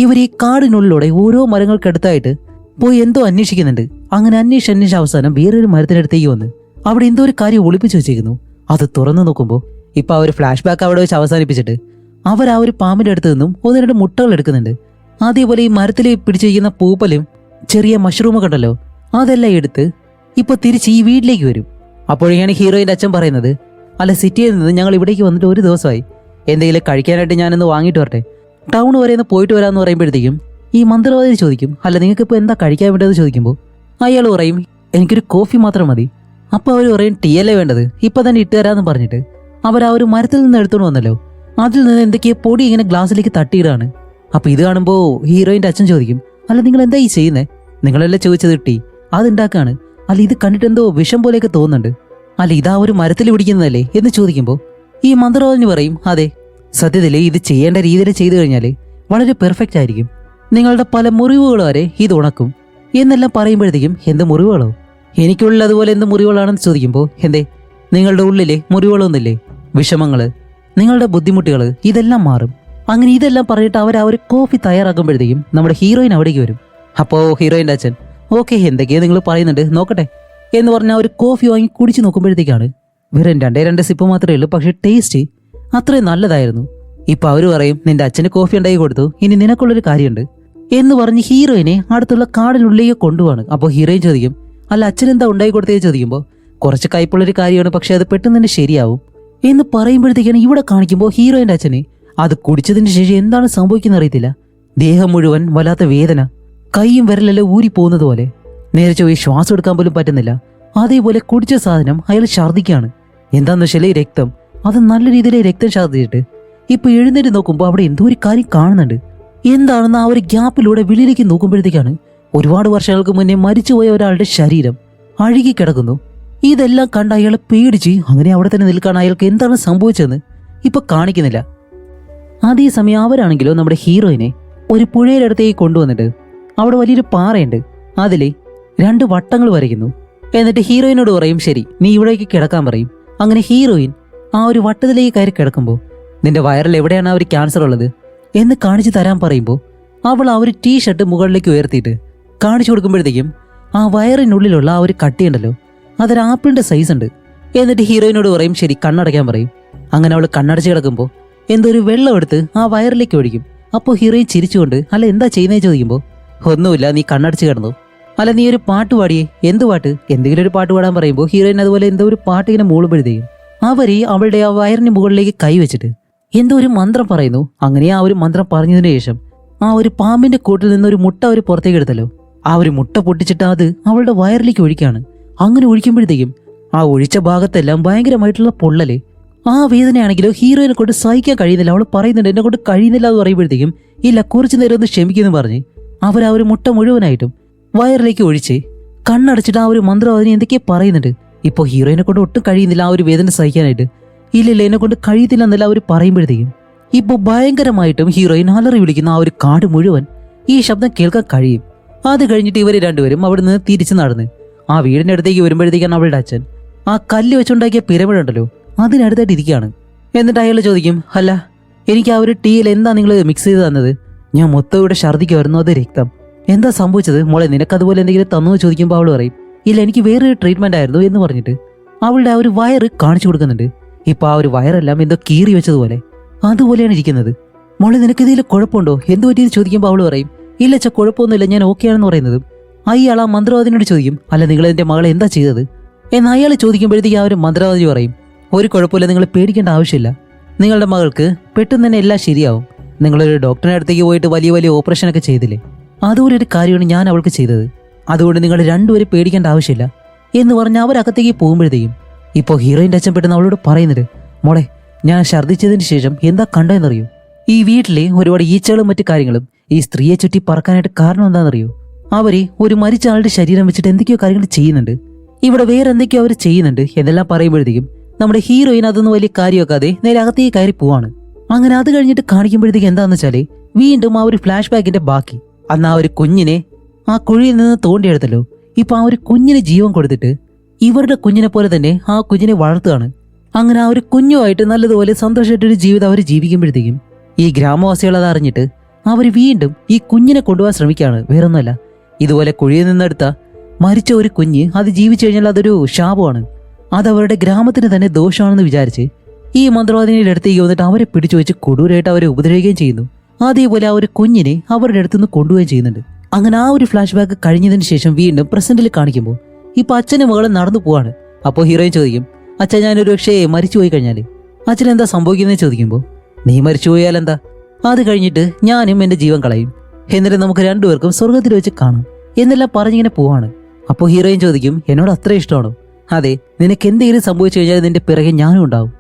S1: ഇവർ ഈ കാടിനുള്ളിലൂടെ ഓരോ മരങ്ങൾക്കടുത്തായിട്ട് പോയി എന്തോ അന്വേഷിക്കുന്നുണ്ട്. അങ്ങനെ അന്വേഷിച്ച് അവസാനം വേറൊരു മരത്തിനടുത്തേക്ക് വന്ന് അവിടെ എന്തോ ഒരു കാര്യം ഒളിപ്പിച്ചു വെച്ചിരിക്കുന്നു. അത് തുറന്നു നോക്കുമ്പോൾ ഇപ്പൊ ആ ഒരു ഫ്ലാഷ് ബാക്ക് അവിടെ വെച്ച് അവസാനിപ്പിച്ചിട്ട് അവർ ആ ഒരു പാമ്പിന്റെ അടുത്ത് നിന്നും 1-2 മുട്ടകൾ എടുക്കുന്നുണ്ട്. അതേപോലെ ഈ മരത്തിൽ പിടിച്ചിരിക്കുന്ന പൂപ്പലും ചെറിയ മഷ്റൂമൊക്കെ ഉണ്ടല്ലോ, അതെല്ലാം എടുത്ത് ഇപ്പൊ തിരിച്ച് ഈ വീട്ടിലേക്ക് വരും. അപ്പോഴാണ് ഹീറോയിന്റെ അച്ഛൻ പറയുന്നത്, അല്ല സിറ്റിയിൽ നിന്ന് ഞങ്ങൾ ഇവിടേക്ക് വന്നിട്ട് 1 ദിവസമായി, എന്തെങ്കിലും കഴിക്കാനായിട്ട് ഞാനൊന്ന് വാങ്ങിയിട്ട് വരട്ടെ, ടൗൺ വരെ ഒന്ന് പോയിട്ട് വരാമെന്ന് പറയുമ്പോഴത്തേക്കും ഈ മന്ത്രവാദി ചോദിക്കും, അല്ല നിങ്ങൾക്ക് ഇപ്പോൾ എന്താ കഴിക്കാൻ വേണ്ടതെന്ന് ചോദിക്കുമ്പോൾ അയാൾ പറയും, എനിക്കൊരു കോഫി മാത്രം മതി. അപ്പോൾ അവർ പറയും, ടീ അല്ലേ വേണ്ടത്, ഇപ്പം തന്നെ ഇട്ട് തരാമെന്ന് പറഞ്ഞിട്ട് അവർ ആ ഒരു മരത്തിൽ നിന്ന് എടുത്തുകൊണ്ട് വന്നല്ലോ, അതിൽ നിന്ന് എന്തൊക്കെയോ പൊടി ഇങ്ങനെ ഗ്ലാസ്സിലേക്ക് തട്ടിയിടാണ്. അപ്പോൾ ഇത് കാണുമ്പോൾ ഹീറോയിൻ്റെ അച്ഛൻ ചോദിക്കും, അല്ല നിങ്ങൾ എന്താ ഈ ചെയ്യുന്നത്, നിങ്ങളെല്ലാം ചോദിച്ചത് ടീ അതുണ്ടാക്കാണ്, അല്ല ഇത് കണ്ടിട്ട് എന്തോ വിഷം പോലെയൊക്കെ തോന്നുന്നുണ്ട്. അല്ല ഇതാ ഒരു മരത്തിൽ പിടിക്കുന്നതല്ലേ എന്ന് ചോദിക്കുമ്പോൾ ഈ മന്ത്രവാദിനി പറയും അതെ, സത്യത്തിൽ ഇത് ചെയ്യേണ്ട രീതിയിൽ ചെയ്തു കഴിഞ്ഞാൽ വളരെ പെർഫെക്റ്റ് ആയിരിക്കും, നിങ്ങളുടെ പല മുറിവുകൾ വരെ ഇത് ഉണക്കും എന്നെല്ലാം പറയുമ്പോഴത്തേക്കും എന്ത് മുറിവുകളോ, എനിക്കുള്ളതുപോലെ എന്ത് മുറിവുകളാണെന്ന് ചോദിക്കുമ്പോൾ എന്തേ നിങ്ങളുടെ ഉള്ളിലെ മുറിവുകളൊന്നുമില്ലേ, വിഷമങ്ങള്, നിങ്ങളുടെ ബുദ്ധിമുട്ടുകൾ ഇതെല്ലാം മാറും. അങ്ങനെ ഇതെല്ലാം പറഞ്ഞിട്ട് അവർ ആ ഒരു കോഫി തയ്യാറാക്കുമ്പോഴത്തേക്കും നമ്മുടെ ഹീറോയിൻ അവിടേക്ക് വരും. അപ്പോൾ ഹീറോയിൻ്റെ അച്ഛൻ ഓക്കെ എന്തൊക്കെയോ നിങ്ങൾ പറയുന്നുണ്ട് നോക്കട്ടെ എന്ന് പറഞ്ഞാൽ ഒരു കോഫി വാങ്ങി കുടിച്ച് നോക്കുമ്പോഴത്തേക്കാണ് വെറും രണ്ട് സിപ്പ് മാത്രമേ ഉള്ളൂ, പക്ഷെ ടേസ്റ്റ് അത്രയും നല്ലതായിരുന്നു. ഇപ്പൊ അവർ പറയും നിന്റെ അച്ഛന് കോഫി ഉണ്ടാക്കി കൊടുത്തു, ഇനി നിനക്കുള്ളൊരു കാര്യമുണ്ട് എന്ന് പറഞ്ഞ് ഹീറോയിനെ അടുത്തുള്ള കാടിനുള്ളിലേക്ക് കൊണ്ടുപോവാണ്. അപ്പോൾ ഹീറോയിൻ ചോദിക്കും അല്ല അച്ഛൻ എന്താ ഉണ്ടാക്കി കൊടുത്തേ ചോദിക്കുമ്പോൾ കുറച്ച് കയ്പുള്ളൊരു കാര്യമാണ്, പക്ഷെ അത് പെട്ടെന്ന് തന്നെ ശരിയാവും എന്ന് പറയുമ്പോഴത്തേക്കാണ് ഇവിടെ കാണിക്കുമ്പോൾ ഹീറോയിൻ്റെ അച്ഛന് അത് കുടിച്ചതിന് ശേഷം എന്താണ് സംഭവിക്കുന്ന അറിയത്തില്ല, ദേഹം മുഴുവൻ വല്ലാത്ത വേദന, കൈയും വിരലെല്ലാം ഊരിപ്പോകുന്നത് പോലെ, നേരെ ചൊവ്വേ ശ്വാസം എടുക്കാൻ പോലും പറ്റുന്നില്ല. അതേപോലെ കുടിച്ച സാധനം അയാൾ ഛർദ്ദിക്കാണ്. എന്താന്ന് വെച്ചാൽ രക്തം, അത് നല്ല രീതിയിൽ രക്തം ഛർദ്ദിച്ചിട്ട് ഇപ്പൊ എഴുന്നേറ്റ് നോക്കുമ്പോൾ അവിടെ എന്തോ ഒരു കാര്യം കാണുന്നുണ്ട്. എന്താണെന്ന് ആ ഒരു ഗ്യാപ്പിലൂടെ വെളിയിലേക്ക് നോക്കുമ്പോഴത്തേക്കാണ് ഒരുപാട് വർഷങ്ങൾക്ക് മുന്നേ മരിച്ചുപോയ ഒരാളുടെ ശരീരം അഴുകി കിടക്കുന്നു. ഇതെല്ലാം കണ്ട അയാൾ പേടിച്ച് അങ്ങനെ അവിടെ തന്നെ നിൽക്കാൻ അയാൾക്ക് എന്താണ് സംഭവിച്ചതെന്ന് ഇപ്പൊ കാണിക്കുന്നില്ല. അതേസമയം അവരാണെങ്കിലോ നമ്മുടെ ഹീറോയിനെ ഒരു പുഴയുടെ അടുത്തേക്ക് കൊണ്ടുവന്നിട്ട് അവിടെ വലിയൊരു പാറയുണ്ട്, അതിലെ 2 വട്ടങ്ങൾ വരയ്ക്കുന്നു. എന്നിട്ട് ഹീറോയിനോട് പറയും ശരി നീ ഇവിടേക്ക് കിടക്കാൻ പറയും. അങ്ങനെ ഹീറോയിൻ ആ ഒരു വട്ടത്തിലേക്ക് കയറി കിടക്കുമ്പോൾ നിന്റെ വയറിൽ എവിടെയാണ് ആ ഒരു ക്യാൻസർ ഉള്ളത് എന്ന് കാണിച്ചു തരാൻ പറയുമ്പോൾ അവൾ ആ ഒരു ടീഷർട്ട് മുകളിലേക്ക് ഉയർത്തിയിട്ട് കാണിച്ചു കൊടുക്കുമ്പോഴത്തേക്കും ആ വയറിനുള്ളിലുള്ള ആ ഒരു കട്ടിയുണ്ടല്ലോ അതൊരു ആപ്പിളിന്റെ സൈസ് ഉണ്ട്. എന്നിട്ട് ഹീറോയിനോട് പറയും ശരി കണ്ണടയ്ക്കാൻ പറയും. അങ്ങനെ അവൾ കണ്ണടച്ച് കിടക്കുമ്പോൾ എന്തോ ഒരു വെള്ളം എടുത്ത് ആ വയറിലേക്ക് ഒഴിക്കും. അപ്പോൾ ഹീറോയിൻ ചിരിച്ചുകൊണ്ട് അല്ല എന്താ ചെയ്യുന്നതെന്ന് ചോദിക്കുമ്പോൾ ഒന്നുമില്ല നീ കണ്ണടച്ച് കിടന്നു, അല്ല നീ ഒരു പാട്ട് പാടിയേ, എന്ത് പാട്ട്, എന്തെങ്കിലും ഒരു പാട്ട് പാടാൻ പറയുമ്പോൾ ഹീറോയിൻ അതുപോലെ എന്തോ ഒരു പാട്ട് ഇങ്ങനെ മൂളുമ്പോഴത്തേക്കും അവര് അവളുടെ ആ വയറിന് മുകളിലേക്ക് കൈവച്ചിട്ട് എന്തോ ഒരു മന്ത്രം പറയുന്നു. അങ്ങനെ ആ ഒരു മന്ത്രം പറഞ്ഞതിന് ശേഷം ആ ഒരു പാമ്പിന്റെ കൂട്ടിൽ നിന്ന് ഒരു മുട്ട അവർ പുറത്തേക്ക് എടുത്തല്ലോ, ആ ഒരു മുട്ട പൊട്ടിച്ചിട്ട് അത് അവളുടെ വയറിലേക്ക് ഒഴിക്കുകയാണ്. അങ്ങനെ ഒഴിക്കുമ്പോഴത്തേക്കും ആ ഒഴിച്ച ഭാഗത്തെല്ലാം ഭയങ്കരമായിട്ടുള്ള പൊള്ളല്, ആ വേദനയാണെങ്കിലോ ഹീറോയിനെ കൊണ്ട് സഹിക്കാൻ കഴിയുന്നില്ല. അവൾ പറയുന്നുണ്ട് എന്നെ കൊണ്ട് കഴിയുന്നില്ല എന്ന് പറയുമ്പോഴത്തേക്കും ഇല്ല കുറച്ചു നേരം ഒന്ന് ക്ഷമിക്കുമെന്ന് പറഞ്ഞ് അവർ ആ ഒരു മുട്ട മുഴുവനായിട്ടും വയറിലേക്ക് ഒഴിച്ച് കണ്ണടച്ചിട്ട് ആ ഒരു മന്ത്രവാദിനി എന്തൊക്കെയോ പറയുന്നുണ്ട്. ഇപ്പോൾ ഹീറോയിനെ കൊണ്ട് ഒട്ടും കഴിയുന്നില്ല ആ ഒരു വേദന സഹിക്കാനായിട്ട്. ഇല്ലില്ല എന്നെ കൊണ്ട് കഴിയത്തില്ല എന്നല്ല അവർ പറയുമ്പോഴത്തേക്കും ഇപ്പോൾ ഭയങ്കരമായിട്ടും ഹീറോയിൻ അലറി വിളിക്കുന്ന ആ ഒരു കാട് മുഴുവൻ ഈ ശബ്ദം കേൾക്കാൻ കഴിയും. അത് കഴിഞ്ഞിട്ട് ഇവർ രണ്ടുപേരും അവിടെ നിന്ന് തിരിച്ചു നടന്ന് ആ വീടിന്റെ അടുത്തേക്ക് വരുമ്പോഴത്തേക്കാണ് അവളുടെ അച്ഛൻ ആ കല്ല് വെച്ചുണ്ടാക്കിയ പിരമിഡ് ഉണ്ടല്ലോ അതിനടുത്തായിട്ട് ഇരിക്കുകയാണ്. എന്നിട്ട് അയാൾ ചോദിക്കും അല്ല എനിക്ക് ആ ഒരു ടീയിൽ എന്താ നിങ്ങൾ മിക്സ് ചെയ്ത് തന്നത്, ഞാൻ മൊത്തം ഇവിടെ ഛർദ്ദിക്കുമായിരുന്നു, അത് രക്തം, എന്താ സംഭവിച്ചത് മോളെ, നിനക്കതുപോലെ എന്തെങ്കിലും തന്നു ചോദിക്കുമ്പോൾ അവൾ പറയും ഇല്ല എനിക്ക് വേറൊരു ട്രീറ്റ്മെന്റ് ആയിരുന്നു എന്ന് പറഞ്ഞിട്ട് അവളുടെ ആ ഒരു വയറ് കാണിച്ചു കൊടുക്കുന്നുണ്ട്. ഇപ്പൊ ആ ഒരു വയറെല്ലാം എന്തോ കീറി വെച്ചതുപോലെ അതുപോലെയാണ് ഇരിക്കുന്നത്. മോളെ നിനക്ക് ഇതിൽ കുഴപ്പമുണ്ടോ എന്ത് പറ്റിയെന്ന് ചോദിക്കുമ്പോൾ അവൾ പറയും ഇല്ല ച കുഴപ്പമൊന്നുമില്ല ഞാൻ ഓക്കെയാണെന്ന് പറയുന്നത്. അയാൾ ആ മന്ത്രവാദിനോട് ചോദിക്കും അല്ല നിങ്ങൾ എന്റെ മകളെ എന്താ ചെയ്തത് എന്ന് അയാൾ ചോദിക്കുമ്പോഴത്തേക്ക് ആ ഒരു മന്ത്രവാദി പറയും ഒരു കുഴപ്പമില്ല, നിങ്ങൾ പേടിക്കേണ്ട ആവശ്യമില്ല, നിങ്ങളുടെ മകൾക്ക് പെട്ടെന്ന് തന്നെ എല്ലാം ശരിയാവും, നിങ്ങളൊരു ഡോക്ടറിന്റെ അടുത്തേക്ക് പോയിട്ട് വലിയ വലിയ ഓപ്പറേഷനൊക്കെ ചെയ്തില്ലേ, അതുപോലെ ഒരു കാര്യമാണ് ഞാൻ അവൾക്ക് ചെയ്തത്, അതുകൊണ്ട് നിങ്ങൾ രണ്ടുപേരും പേടിക്കേണ്ട ആവശ്യമില്ല എന്ന് പറഞ്ഞ് അവരകത്തേക്ക് പോകുമ്പോഴത്തേക്കും ഇപ്പോൾ ഹീറോയിൻ്റെ അച്ഛൻ പെട്ടെന്ന് അവളോട് പറയുന്നത് മോളെ ഞാൻ ഛർദ്ദിച്ചതിന് ശേഷം എന്താ കണ്ടതെന്നറിയോ, ഈ വീട്ടിലെ ഒരുപാട് ഈച്ചകളും മറ്റു കാര്യങ്ങളും ഈ സ്ത്രീയെ ചുറ്റി പറക്കാനായിട്ട് കാരണം എന്താണെന്നറിയോ, അവര് ഒരു മരിച്ച ആളുടെ ശരീരം വെച്ചിട്ട് എന്തൊക്കെയോ കാര്യങ്ങൾ ചെയ്യുന്നുണ്ട്, ഇവിടെ വേറെ എന്തൊക്കെയോ അവർ ചെയ്യുന്നുണ്ട് എന്നെല്ലാം പറയുമ്പോഴത്തേക്കും നമ്മുടെ ഹീറോയിൻ അതൊന്നും വലിയ കാര്യമാക്കാതെ നേരെ അകത്തേക്ക് കയറി പോവാണ്. അങ്ങനെ അത് കഴിഞ്ഞിട്ട് കാണിക്കുമ്പോഴത്തേക്ക് എന്താണെന്ന് വെച്ചാല് വീണ്ടും ആ ഒരു ഫ്ലാഷ് ബാക്കിന്റെ ബാക്കി അന്ന് ആ ഒരു കുഞ്ഞിനെ ആ കുഴിയിൽ നിന്ന് തോണ്ടിയെടുത്തല്ലോ, ഇപ്പൊ ആ ഒരു കുഞ്ഞിന് ജീവൻ കൊടുത്തിട്ട് ഇവരുടെ കുഞ്ഞിനെ പോലെ തന്നെ ആ കുഞ്ഞിനെ വളർത്തുകയാണ്. അങ്ങനെ ആ ഒരു കുഞ്ഞുമായിട്ട് നല്ലതുപോലെ സന്തോഷമായിട്ടൊരു ജീവിതം അവർ ജീവിക്കുമ്പോഴത്തേക്കും ഈ ഗ്രാമവാസികൾ അത് അറിഞ്ഞിട്ട് അവർ വീണ്ടും ഈ കുഞ്ഞിനെ കൊണ്ടുപോകാൻ ശ്രമിക്കുകയാണ്. വേറൊന്നുമല്ല, ഇതുപോലെ കുഴിയിൽ നിന്നെടുത്ത മരിച്ച ഒരു കുഞ്ഞ് അത് ജീവിച്ചു കഴിഞ്ഞാൽ അതൊരു ശാപമാണ്, അത് അവരുടെ ഗ്രാമത്തിന് തന്നെ ദോഷമാണെന്ന് വിചാരിച്ച് ഈ മന്ത്രവാദിനിയുടെ അടുത്തേക്ക് വന്നിട്ട് അവരെ പിടിച്ചു വെച്ച് കൊടൂരായിട്ട് അവരെ ഉപദ്രവിക്കുകയും ചെയ്യുന്നു. അതേപോലെ ആ ഒരു കുഞ്ഞിനെ അവരുടെ അടുത്തുനിന്ന് കൊണ്ടുപോവുകയും ചെയ്യുന്നുണ്ട്. അങ്ങനെ ആ ഒരു ഫ്ലാഷ് ബാക്ക് കഴിഞ്ഞതിന് ശേഷം വീണ്ടും പ്രസന്റിൽ കാണിക്കുമ്പോൾ ഇപ്പൊ അച്ഛനും മകളും നടന്നു പോവാണ്. അപ്പോൾ ഹീറോയിൻ ചോദിക്കും അച്ഛൻ ഞാനൊരു പക്ഷേ മരിച്ചു പോയി കഴിഞ്ഞാൽ അച്ഛൻ എന്താ സംഭവിക്കുന്നത് ചോദിക്കുമ്പോൾ നീ മരിച്ചു പോയാൽ എന്താ, അത് കഴിഞ്ഞിട്ട് ഞാനും എന്റെ ജീവൻ കളയും, എന്നിട്ട് നമുക്ക് രണ്ടുപേർക്കും സ്വർഗത്തിൽ വെച്ച് കാണാം എന്നെല്ലാം പറഞ്ഞിങ്ങനെ പോവാണ്. അപ്പോൾ ഹീറോയിൻ ചോദിക്കും എന്നോട് അത്ര ഇഷ്ടമാണോ, അതെ നിനക്ക് എന്തെങ്കിലും സംഭവിച്ചു കഴിഞ്ഞാൽ നിന്റെ പിറകെ ഞാനും ഉണ്ടാവും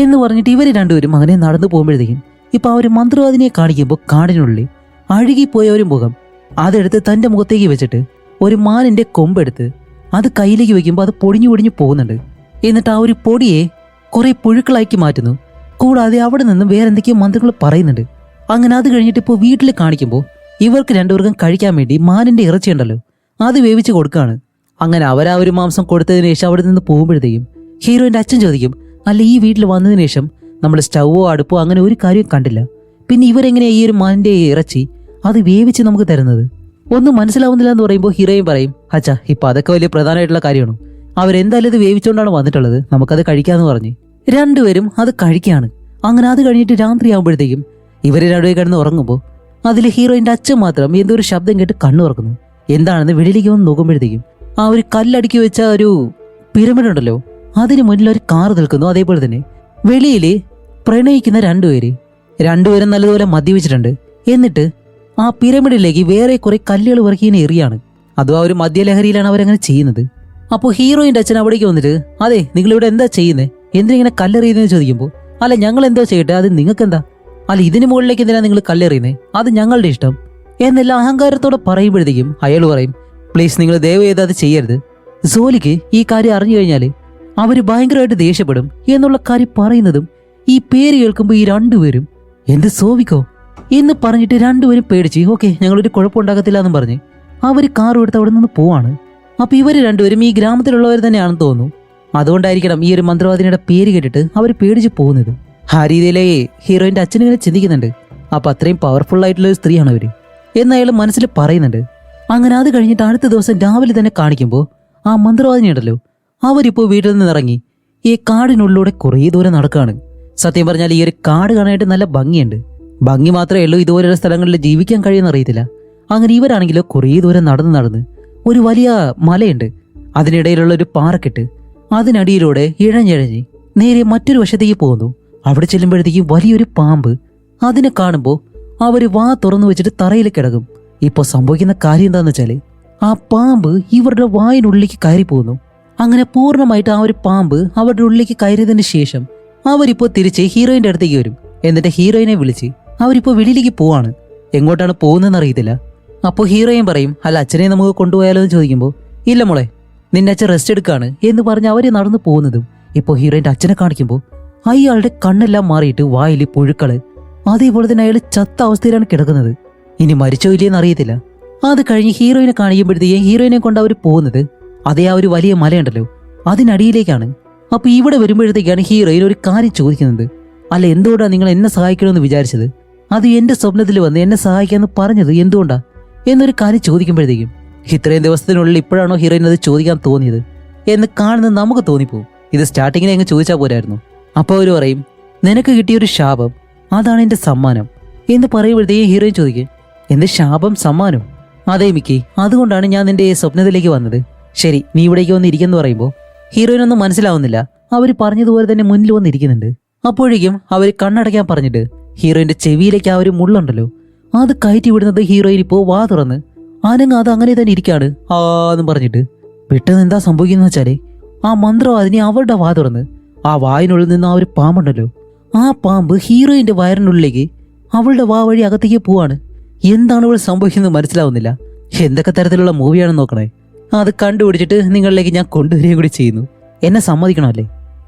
S1: എന്ന് പറഞ്ഞിട്ട് ഇവര് രണ്ടുപേരും അങ്ങനെ നടന്നു പോകുമ്പോഴത്തേക്കും ഇപ്പൊ ആ ഒരു മന്ത്രവാദിനിയെ കാണിക്കുമ്പോൾ കാടിനുള്ളിൽ അഴുകിപ്പോയ ഒരു മുഖം അതെടുത്ത് തന്റെ മുഖത്തേക്ക് വെച്ചിട്ട് ഒരു മാനിന്റെ കൊമ്പെടുത്ത് അത് കയ്യിലേക്ക് വെക്കുമ്പോൾ അത് പൊടിഞ്ഞു പൊടിഞ്ഞു പോകുന്നുണ്ട്. എന്നിട്ട് ആ ഒരു പൊടിയെ കുറെ പുഴുക്കളാക്കി മാറ്റുന്നു. കൂടാതെ അവിടെ നിന്ന് വേറെ എന്തൊക്കെയോ മന്ത്രങ്ങൾ പറയുന്നുണ്ട്. അങ്ങനെ അത് കഴിഞ്ഞിട്ട് ഇപ്പോൾ വീട്ടിൽ കാണിക്കുമ്പോൾ ഇവർക്ക് രണ്ടുപേർക്കും കഴിക്കാൻ വേണ്ടി മാനിന്റെ ഇറച്ചി ഉണ്ടല്ലോ, അത് വേവിച്ച് കൊടുക്കുകയാണ്. അങ്ങനെ അവരാ ഒരു മാംസം കൊടുത്തതിന് ശേഷം അവിടെ നിന്ന് പോകുമ്പോഴത്തേക്കും ഹീറോയിന്റെ അച്ഛൻ ചോദിക്കും, അല്ല ഈ വീട്ടിൽ വന്നതിന് ശേഷം നമ്മൾ സ്റ്റൗവോ അടുപ്പോ അങ്ങനെ ഒരു കാര്യവും കണ്ടില്ല, പിന്നെ ഇവരെങ്ങനെയാ ഈ ഒരു മാനിന്റെ ഇറച്ചി അത് വേവിച്ച് നമുക്ക് തരുന്നത്? ഒന്നും മനസ്സിലാവുന്നില്ല എന്ന് പറയുമ്പോൾ ഹീറോയും പറയും, അച്ഛാ ഇപ്പൊ അതൊക്കെ വലിയ പ്രധാനമായിട്ടുള്ള കാര്യമാണ്, അവരെന്തായാലും ഇത് വേവിച്ചുകൊണ്ടാണ് വന്നിട്ടുള്ളത്, നമുക്കത് കഴിക്കാന്ന് പറഞ്ഞ് രണ്ടുപേരും അത് കഴിക്കുകയാണ്. അങ്ങനെ അത് കഴിഞ്ഞിട്ട് രാത്രി ആകുമ്പോഴത്തേക്കും ഇവര് രണ്ടുപേരും കിടന്ന് ഉറങ്ങുമ്പോൾ അതിൽ ഹീറോയിന്റെ അച്ഛൻ മാത്രം എന്തോ ഒരു ശബ്ദം കേട്ട് കണ്ണു തുറക്കുന്നു. എന്താണെന്ന് വെളിയിലേക്ക് വന്ന് നോക്കുമ്പോഴത്തേക്കും ആ ഒരു കല്ലടുക്കി വെച്ച ഒരു പിരമിഡ് ഉണ്ടല്ലോ, അതിന് മുന്നിൽ ഒരു കാർ നിൽക്കുന്നു. അതേപോലെ തന്നെ വെളിയിൽ പ്രണയിക്കുന്ന രണ്ടുപേരും നല്ലതുപോലെ മദ്യപിച്ചിട്ടുണ്ട്. എന്നിട്ട് ആ പിരമിഡിലേക്ക് വേറെ കുറെ കല്ലുകൾ ഇറക്കിനെ എറിയാണ്. അതും ആ ഒരു മദ്യലഹരിയിലാണ് അവരങ്ങനെ ചെയ്യുന്നത്. അപ്പോൾ ഹീറോയിന്റെ അച്ഛൻ അവിടേക്ക് വന്നിട്ട്, അതെ നിങ്ങളിവിടെ എന്താ ചെയ്യുന്നത്, എന്തിനിങ്ങനെ കല്ലെറിയുന്നതെന്ന് ചോദിക്കുമ്പോൾ, അല്ല ഞങ്ങൾ എന്തോ ചെയ്യട്ടെ, അത് നിങ്ങൾക്കെന്താ, അല്ല ഇതിന് മുകളിലേക്ക് എന്തിനാ നിങ്ങൾ കല്ലെറിയുന്നത്, അത് ഞങ്ങളുടെ ഇഷ്ടം എന്നെല്ലാം അഹങ്കാരത്തോടെ പറയുമ്പോഴത്തേക്കും അയാൾ പറയും, പ്ലീസ് നിങ്ങൾ ദയവ് ചെയ്ത് അത് ചെയ്യരുത്. സോലിക്ക് ഈ കാര്യം അറിഞ്ഞു കഴിഞ്ഞാൽ അവര് ഭയങ്കരമായിട്ട് ദേഷ്യപ്പെടും എന്നുള്ള കാര്യം പറയുന്നതും ഈ പേര് കേൾക്കുമ്പോൾ ഈ രണ്ടുപേരും എന്ത് സോവിക്കോ എന്ന് പറഞ്ഞിട്ട് രണ്ടുപേരും പേടിച്ച് ഓക്കെ ഞങ്ങളൊരു കുഴപ്പമുണ്ടാകത്തില്ല എന്നും പറഞ്ഞ് അവര് കാറും എടുത്ത് അവിടെ നിന്ന് പോവാണ്. അപ്പൊ ഇവര് രണ്ടുപേരും ഈ ഗ്രാമത്തിലുള്ളവർ തന്നെയാണെന്ന് തോന്നുന്നു. അതുകൊണ്ടായിരിക്കണം ഈ ഒരു മന്ത്രവാദിനിയുടെ പേര് കേട്ടിട്ട് അവർ പേടിച്ച് പോകുന്നത്. ആ രീതിയിലേ ഹീറോയിന്റെ അച്ഛനിങ്ങനെ ചിന്തിക്കുന്നുണ്ട്, അപ്പൊ അത്രയും പവർഫുൾ ആയിട്ടുള്ള ഒരു സ്ത്രീയാണ് അവര് എന്ന് അയാൾ മനസ്സിൽ പറയുന്നുണ്ട്. അങ്ങനെ അത് കഴിഞ്ഞിട്ട് അടുത്ത ദിവസം രാവിലെ തന്നെ കാണിക്കുമ്പോൾ ആ മന്ത്രവാദിനി ഉണ്ടല്ലോ, അവരിപ്പോ വീട്ടിൽ നിന്ന് ഇറങ്ങി ഈ കാടിനുള്ളിലൂടെ കുറേ ദൂരം നടക്കുകയാണ്. സത്യം പറഞ്ഞാൽ ഈ ഒരു കാട് കാണാനായിട്ട് നല്ല ഭംഗിയുണ്ട്. ഭംഗി മാത്രമേ ഉള്ളൂ, ഇതുപോലുള്ള സ്ഥലങ്ങളിൽ ജീവിക്കാൻ കഴിയുമെന്ന് അറിയത്തില്ല. അങ്ങനെ ഇവരാണെങ്കിലോ കുറേ ദൂരം നടന്ന് ഒരു വലിയ മലയുണ്ട്, അതിനിടയിലുള്ള ഒരു പാറക്കെട്ട്, അതിനടിയിലൂടെ ഇഴഞ്ഞിഴഞ്ഞ് നേരെ മറ്റൊരു വശത്തേക്ക് പോകുന്നു. അവിടെ ചെല്ലുമ്പോഴത്തേക്കും വലിയൊരു പാമ്പ്. അതിനെ കാണുമ്പോൾ അവര് വാ തുറന്നു വെച്ചിട്ട് തറയിൽ കിടക്കും. ഇപ്പോൾ സംഭവിക്കുന്ന കാര്യം എന്താന്ന് വെച്ചാല് ആ പാമ്പ് ഇവരുടെ വായിനുള്ളിലേക്ക് കയറി പോകുന്നു. അങ്ങനെ പൂർണ്ണമായിട്ട് ആ ഒരു പാമ്പ് അവരുടെ ഉള്ളിലേക്ക് കയറിയതിന് ശേഷം അവരിപ്പോ തിരിച്ച് ഹീറോയിന്റെ അടുത്തേക്ക് വരും. എന്നിട്ട് ഹീറോയിനെ വിളിച്ച് അവരിപ്പോ വെളിയിലേക്ക് പോവാണ്. എങ്ങോട്ടാണ് പോകുന്നതെന്ന് അറിയത്തില്ല. അപ്പോൾ ഹീറോയിൻ പറയും, അല്ല അച്ഛനെ നമുക്ക് കൊണ്ടുപോയാലോ എന്ന് ചോദിക്കുമ്പോൾ, ഇല്ല മോളെ നിന്റെ അച്ഛൻ റെസ്റ്റ് എടുക്കാണ് എന്ന് പറഞ്ഞ് അവര് നടന്നു പോകുന്നതും ഇപ്പോൾ ഹീറോയിന്റെ അച്ഛനെ കാണിക്കുമ്പോൾ അയാളുടെ കണ്ണെല്ലാം മാറിയിട്ട് വായിൽ പുഴുക്കള്, അതേപോലെ തന്നെ അയാൾ ചത്ത അവസ്ഥയിലാണ് കിടക്കുന്നത്. ഇനി മരിച്ചോ ഇല്ലേന്ന് അറിയത്തില്ല. അത് കഴിഞ്ഞ് ഹീറോയിനെ കാണിക്കുമ്പോഴത്തേക്കും ഹീറോയിനെ കൊണ്ട് അവർ പോകുന്നത് അതേ ആ ഒരു വലിയ മലയുണ്ടല്ലോ അതിനടിയിലേക്കാണ്. അപ്പൊ ഇവിടെ വരുമ്പോഴത്തേക്കാണ് ഹീറോയിൻ ഒരു കാര്യം ചോദിക്കുന്നത്, അല്ല എന്തുകൊണ്ടാണ് നിങ്ങൾ എന്നെ സഹായിക്കണമെന്ന് വിചാരിച്ചത്, അത് എന്റെ സ്വപ്നത്തിൽ വന്ന് എന്നെ സഹായിക്കാന്ന് പറഞ്ഞത് എന്തുകൊണ്ടാ എന്നൊരു കാര്യം ചോദിക്കുമ്പോഴത്തേക്കും ഇത്രയും ദിവസത്തിനുള്ളിൽ ഇപ്പോഴാണോ ഹീറോയിൻ അത് ചോദിക്കാൻ തോന്നിയത് എന്ന് കാണുന്നത് നമുക്ക് തോന്നിപ്പോവും. ഇത് സ്റ്റാർട്ടിങ്ങിനെ അങ്ങ് ചോദിച്ചാൽ പോരായിരുന്നു. അപ്പോൾ അവർ പറയും, നിനക്ക് കിട്ടിയൊരു ശാപം, അതാണ് എന്റെ സമ്മാനം എന്ന് പറയുമ്പോഴത്തേക്കും ഹീറോയിൻ ചോദിക്കും, എന്ത് ശാപം സമ്മാനം? അതേ മിക്കി, അതുകൊണ്ടാണ് ഞാൻ നിന്റെ സ്വപ്നത്തിലേക്ക് വന്നത്. ശരി നീ ഇവിടേക്ക് വന്ന് ഇരിക്കെന്ന് പറയുമ്പോൾ ഹീറോയിനൊന്നും മനസ്സിലാവുന്നില്ല. അവർ പറഞ്ഞതുപോലെ തന്നെ മുന്നിൽ വന്നിരിക്കുന്നുണ്ട്. അപ്പോഴേക്കും അവർ കണ്ണടയ്ക്കാൻ പറഞ്ഞിട്ട് ഹീറോയിന്റെ ചെവിയിലേക്ക് ആ ഒരു മുള്ളുണ്ടല്ലോ അത് കയറ്റി വിടുന്നത് ഹീറോയിൻ ഇപ്പോൾ വാ തുറന്ന് അത് അങ്ങനെ തന്നെ ഇരിക്കാണ് ആന്ന് പറഞ്ഞിട്ട്. പെട്ടെന്ന് എന്താ സംഭവിക്കുന്ന വെച്ചാല് ആ മന്ത്രവാദിനി അവരുടെ വാ തുറന്ന് ആ വായിനുള്ളിൽ നിന്ന് ആ ഒരു പാമ്പുണ്ടല്ലോ, ആ പാമ്പ് ഹീറോയിന്റെ വയറിനുള്ളിലേക്ക് അവളുടെ വാ വഴി അകത്തേക്ക് പോവാണ്. എന്താണ് ഇവിടെ സംഭവിക്കുന്നത് മനസ്സിലാവുന്നില്ല. എന്തൊക്കെ തരത്തിലുള്ള മൂവിയാണെന്ന് നോക്കണേ. അത് കണ്ടുപിടിച്ചിട്ട് നിങ്ങളിലേക്ക് ഞാൻ കൊണ്ടുവരികയും കൂടി ചെയ്യുന്നു. എന്നെ സമ്മതിക്കണമല്ലേ?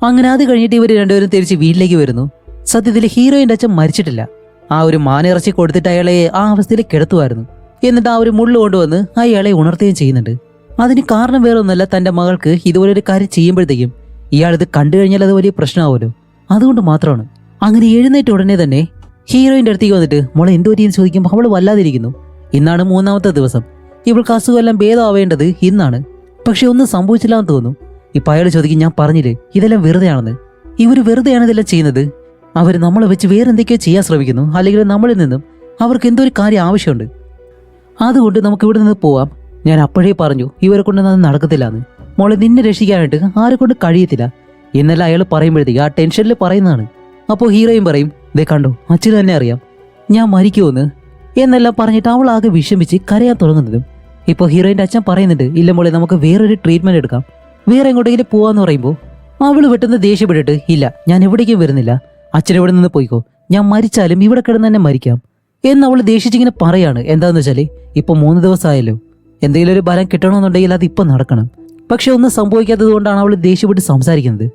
S1: അങ്ങനെ അത് കഴിഞ്ഞിട്ട് ഇവർ രണ്ടുപേരും തിരിച്ച് വീട്ടിലേക്ക് വരുന്നു. സത്യത്തിൽ ഹീറോയിന്റെ അച്ഛൻ മരിച്ചിട്ടില്ല. ആ ഒരു മാനിറച്ചി കൊടുത്തിട്ട് അയാളെ ആ അവസ്ഥയിൽ കിടത്തുമായിരുന്നു. എന്നിട്ട് ആ ഒരു മുള്ളു കൊണ്ടുവന്ന് അയാളെ ഉണർത്തുകയും ചെയ്യുന്നുണ്ട്. അതിന് കാരണം വേറെ ഒന്നല്ല, തന്റെ മകൾക്ക് ഇതുപോലെ ഒരു കാര്യം ചെയ്യുമ്പോഴത്തേക്കും ഇയാൾ ഇത് കണ്ടു കഴിഞ്ഞാൽ അത് വലിയ പ്രശ്നമാവുമല്ലോ, അതുകൊണ്ട് മാത്രമാണ്. അങ്ങനെ എഴുന്നേറ്റ് ഉടനെ തന്നെ ഹീറോയിന്റെ അടുത്തേക്ക് വന്നിട്ട് മോളെ എന്തോ രീതിയെന്ന് ചോദിക്കുമ്പോൾ അവൾ വല്ലാതിരിക്കുന്നു. ഇന്നാണ് 3ാമത്തെ ദിവസം, ഇവൾക്ക് അസുഖമെല്ലാം ഭേദമാവേണ്ടത് ഇന്നാണ്, പക്ഷെ ഒന്നും സംഭവിച്ചില്ല എന്ന് തോന്നുന്നു. ഇപ്പൊ അയാൾ ചോദിക്കും, ഞാൻ പറഞ്ഞില്ലേ ഇതെല്ലാം വെറുതെയാണെന്ന്. ഇവർ വെറുതെയാണ് ഇതെല്ലാം ചെയ്യുന്നത്. അവർ നമ്മളെ വെച്ച് വേറെ എന്തൊക്കെയോ ചെയ്യാൻ ശ്രമിക്കുന്നു, അല്ലെങ്കിൽ നമ്മളിൽ നിന്നും അവർക്ക് എന്തോ ഒരു കാര്യം ആവശ്യമുണ്ട്, അതുകൊണ്ട് നമുക്ക് ഇവിടെ നിന്ന് പോവാം. ഞാൻ അപ്പോഴേ പറഞ്ഞു ഇവരെ കൊണ്ട് അത് നടക്കത്തില്ലാന്ന്. മോളെ നിന്നെ രക്ഷിക്കാനായിട്ട് ആരെ കൊണ്ട് കഴിയത്തില്ല എന്നെല്ലാം അയാൾ പറയുമ്പോഴത്തേക്ക് ആ ടെൻഷനിൽ പറയുന്നതാണ്. അപ്പോൾ ഹീറോയും പറയും, ദേ കണ്ടോ അച്ഛന് തന്നെ അറിയാം ഞാൻ മരിക്കുമെന്ന് എന്നെല്ലാം പറഞ്ഞിട്ട് അവൾ ആകെ വിഷമിച്ച് കരയാൻ തുടങ്ങുന്നതും ഇപ്പോൾ ഹീറോയിന്റെ അച്ഛൻ പറയുന്നുണ്ട്, ഇല്ല മോളെ നമുക്ക് വേറൊരു ട്രീറ്റ്മെന്റ് എടുക്കാം, വേറെ എങ്ങോട്ടെങ്കിലും പോവാന്ന് പറയുമ്പോൾ അവള് പെട്ടെന്ന് ദേഷ്യപ്പെട്ടിട്ട്, ഇല്ല ഞാൻ എവിടേക്കും വരുന്നില്ല, അച്ഛൻ ഇവിടെ നിന്ന് പോയിക്കോ, ഞാൻ മരിച്ചാലും ഇവിടെ കിടന്ന് തന്നെ മരിക്കാം എന്ന് അവൾ ദേഷിച്ചിങ്ങനെ പറയാണ്. എന്താന്ന് വെച്ചാല് ഇപ്പൊ 3 ദിവസമായല്ലോ, എന്തെങ്കിലും ഒരു ബലം കിട്ടണമെന്നുണ്ടെങ്കിൽ അത് ഇപ്പൊ നടക്കണം. പക്ഷെ ഒന്നും സംഭവിക്കാത്തത് കൊണ്ടാണ് അവൾ ദേഷ്യപ്പെട്ട് സംസാരിക്കുന്നത്.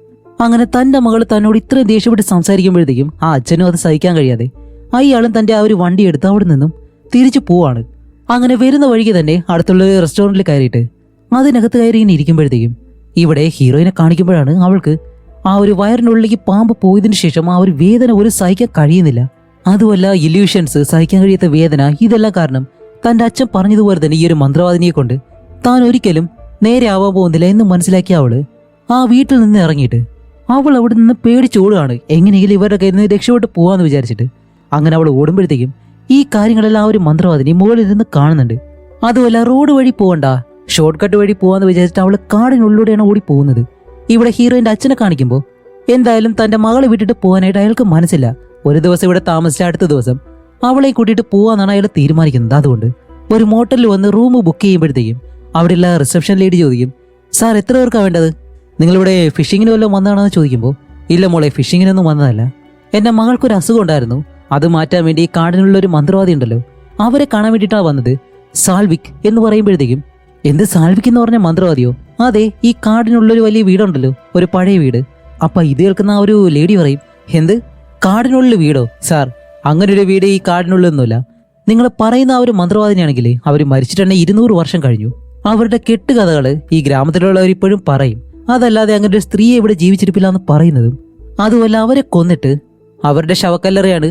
S1: അങ്ങനെ തന്റെ മകൾ തന്നോട് ഇത്രയും ദേഷ്യപ്പെട്ട് സംസാരിക്കുമ്പോഴത്തേക്കും ആ അച്ഛനും അത് സഹിക്കാൻ കഴിയാതെ അയാളും തന്റെ ആ ഒരു വണ്ടി എടുത്ത് അവിടെ നിന്നും തിരിച്ചു പോവാണ്. അങ്ങനെ വരുന്ന വഴിക്ക് തന്നെ അടുത്തുള്ള ഒരു റെസ്റ്റോറന്റിൽ കയറിയിട്ട് അതിനകത്ത് കയറി ഇങ്ങനെ ഇരിക്കുമ്പോഴത്തേക്കും ഇവിടെ ഹീറോയിനെ കാണിക്കുമ്പോഴാണ് അവൾക്ക് ആ ഒരു വയറിനുള്ളിലേക്ക് പാമ്പ് പോയതിനു ശേഷം ആ ഒരു വേദന ഒരു സഹിക്കാൻ കഴിയുന്നില്ല. അതുമല്ല ഇല്യൂഷൻസ്, സഹിക്കാൻ കഴിയാത്ത വേദന, ഇതെല്ലാം കാരണം തന്റെ അച്ഛൻ പറഞ്ഞതുപോലെ തന്നെ ഈ ഒരു മന്ത്രവാദിനിയെ കൊണ്ട് താൻ ഒരിക്കലും നേരെ ആവാൻ പോകുന്നില്ല എന്ന് മനസ്സിലാക്കിയ അവള് ആ വീട്ടിൽ നിന്ന് ഇറങ്ങിയിട്ട് അവൾ അവിടെ നിന്ന് പേടിച്ചോടുകയാണ്. എങ്ങനെയെങ്കിലും ഇവരുടെ കയ്യിൽ നിന്ന് രക്ഷപ്പെട്ട് പോവാന്ന് വിചാരിച്ചിട്ട്. അങ്ങനെ അവൾ ഓടുമ്പോഴത്തേക്കും ഈ കാര്യങ്ങളെല്ലാം ആ ഒരു മന്ത്രവാദിനി മുകളിൽ നിന്ന് കാണുന്നുണ്ട്. അതുമല്ല റോഡ് വഴി പോകണ്ട, ഷോർട്ട് കട്ട് വഴി പോവാന്ന് വിചാരിച്ചിട്ട് അവൾ കാടിനുള്ളിലൂടെയാണ് ഓടി പോകുന്നത്. ഇവിടെ ഹീറോയിന്റെ അച്ഛനെ കാണിക്കുമ്പോൾ എന്തായാലും തന്റെ മകളെ വിട്ടിട്ട് പോകാനായിട്ട് അയാൾക്ക് മനസ്സില്ല. ഒരു ദിവസം ഇവിടെ താമസിച്ച അടുത്ത ദിവസം അവളെ കൂട്ടിയിട്ട് പോവാന്നാണ് അയാൾ തീരുമാനിക്കുന്നത്. അതുകൊണ്ട് ഒരു മോട്ടലിൽ വന്ന് റൂം ബുക്ക് ചെയ്യുമ്പോഴത്തേക്കും അവിടെയുള്ള റിസപ്ഷൻ ലേഡി ചോദിക്കും, സാർ എത്ര പേർക്കാണ് വേണ്ടത്? നിങ്ങളിവിടെ ഫിഷിങ്ങിന് വല്ലതും വന്നതാണെന്ന് ചോദിക്കുമ്പോൾ, ഇല്ല മോളെ, ഫിഷിങ്ങിനൊന്നും വന്നതല്ല. എൻ്റെ മകൾക്കൊരു അസുഖം ഉണ്ടായിരുന്നു, അത് മാറ്റാൻ വേണ്ടി ഈ കാടിനുള്ള ഒരു മന്ത്രവാദി ഉണ്ടല്ലോ, അവരെ കാണാൻ വേണ്ടിയിട്ടാണ് വന്നത്, സാൽവിക് എന്ന് പറയുമ്പോഴത്തേക്കും, എന്ത് സാൽവിക് എന്ന് പറഞ്ഞ മന്ത്രവാദിയോ? അതെ, ഈ കാടിനുള്ളൊരു വലിയ വീടുണ്ടല്ലോ, ഒരു പഴയ വീട്. അപ്പൊ ഇത് കേൾക്കുന്ന ആ ഒരു ലേഡി പറയും, എന്ത് കാടിനുള്ളിൽ വീടോ? സാർ, അങ്ങനെ ഒരു വീട് ഈ കാടിനുള്ളൊന്നുമില്ല. നിങ്ങൾ പറയുന്ന ആ ഒരു മന്ത്രവാദിനിയാണെങ്കിൽ അവർ മരിച്ചിട്ടുണ്ടെങ്കിൽ 200 വർഷം കഴിഞ്ഞു. അവരുടെ കെട്ടുകഥകള് ഈ ഗ്രാമത്തിലുള്ളവർ ഇപ്പോഴും പറയും. അതല്ലാതെ അങ്ങനെ ഒരു സ്ത്രീയെ ഇവിടെ ജീവിച്ചിരിപ്പില്ല എന്ന് പറയുന്നതും. അതുമല്ല അവരെ കൊന്നിട്ട് അവരുടെ ശവക്കല്ലറയാണ്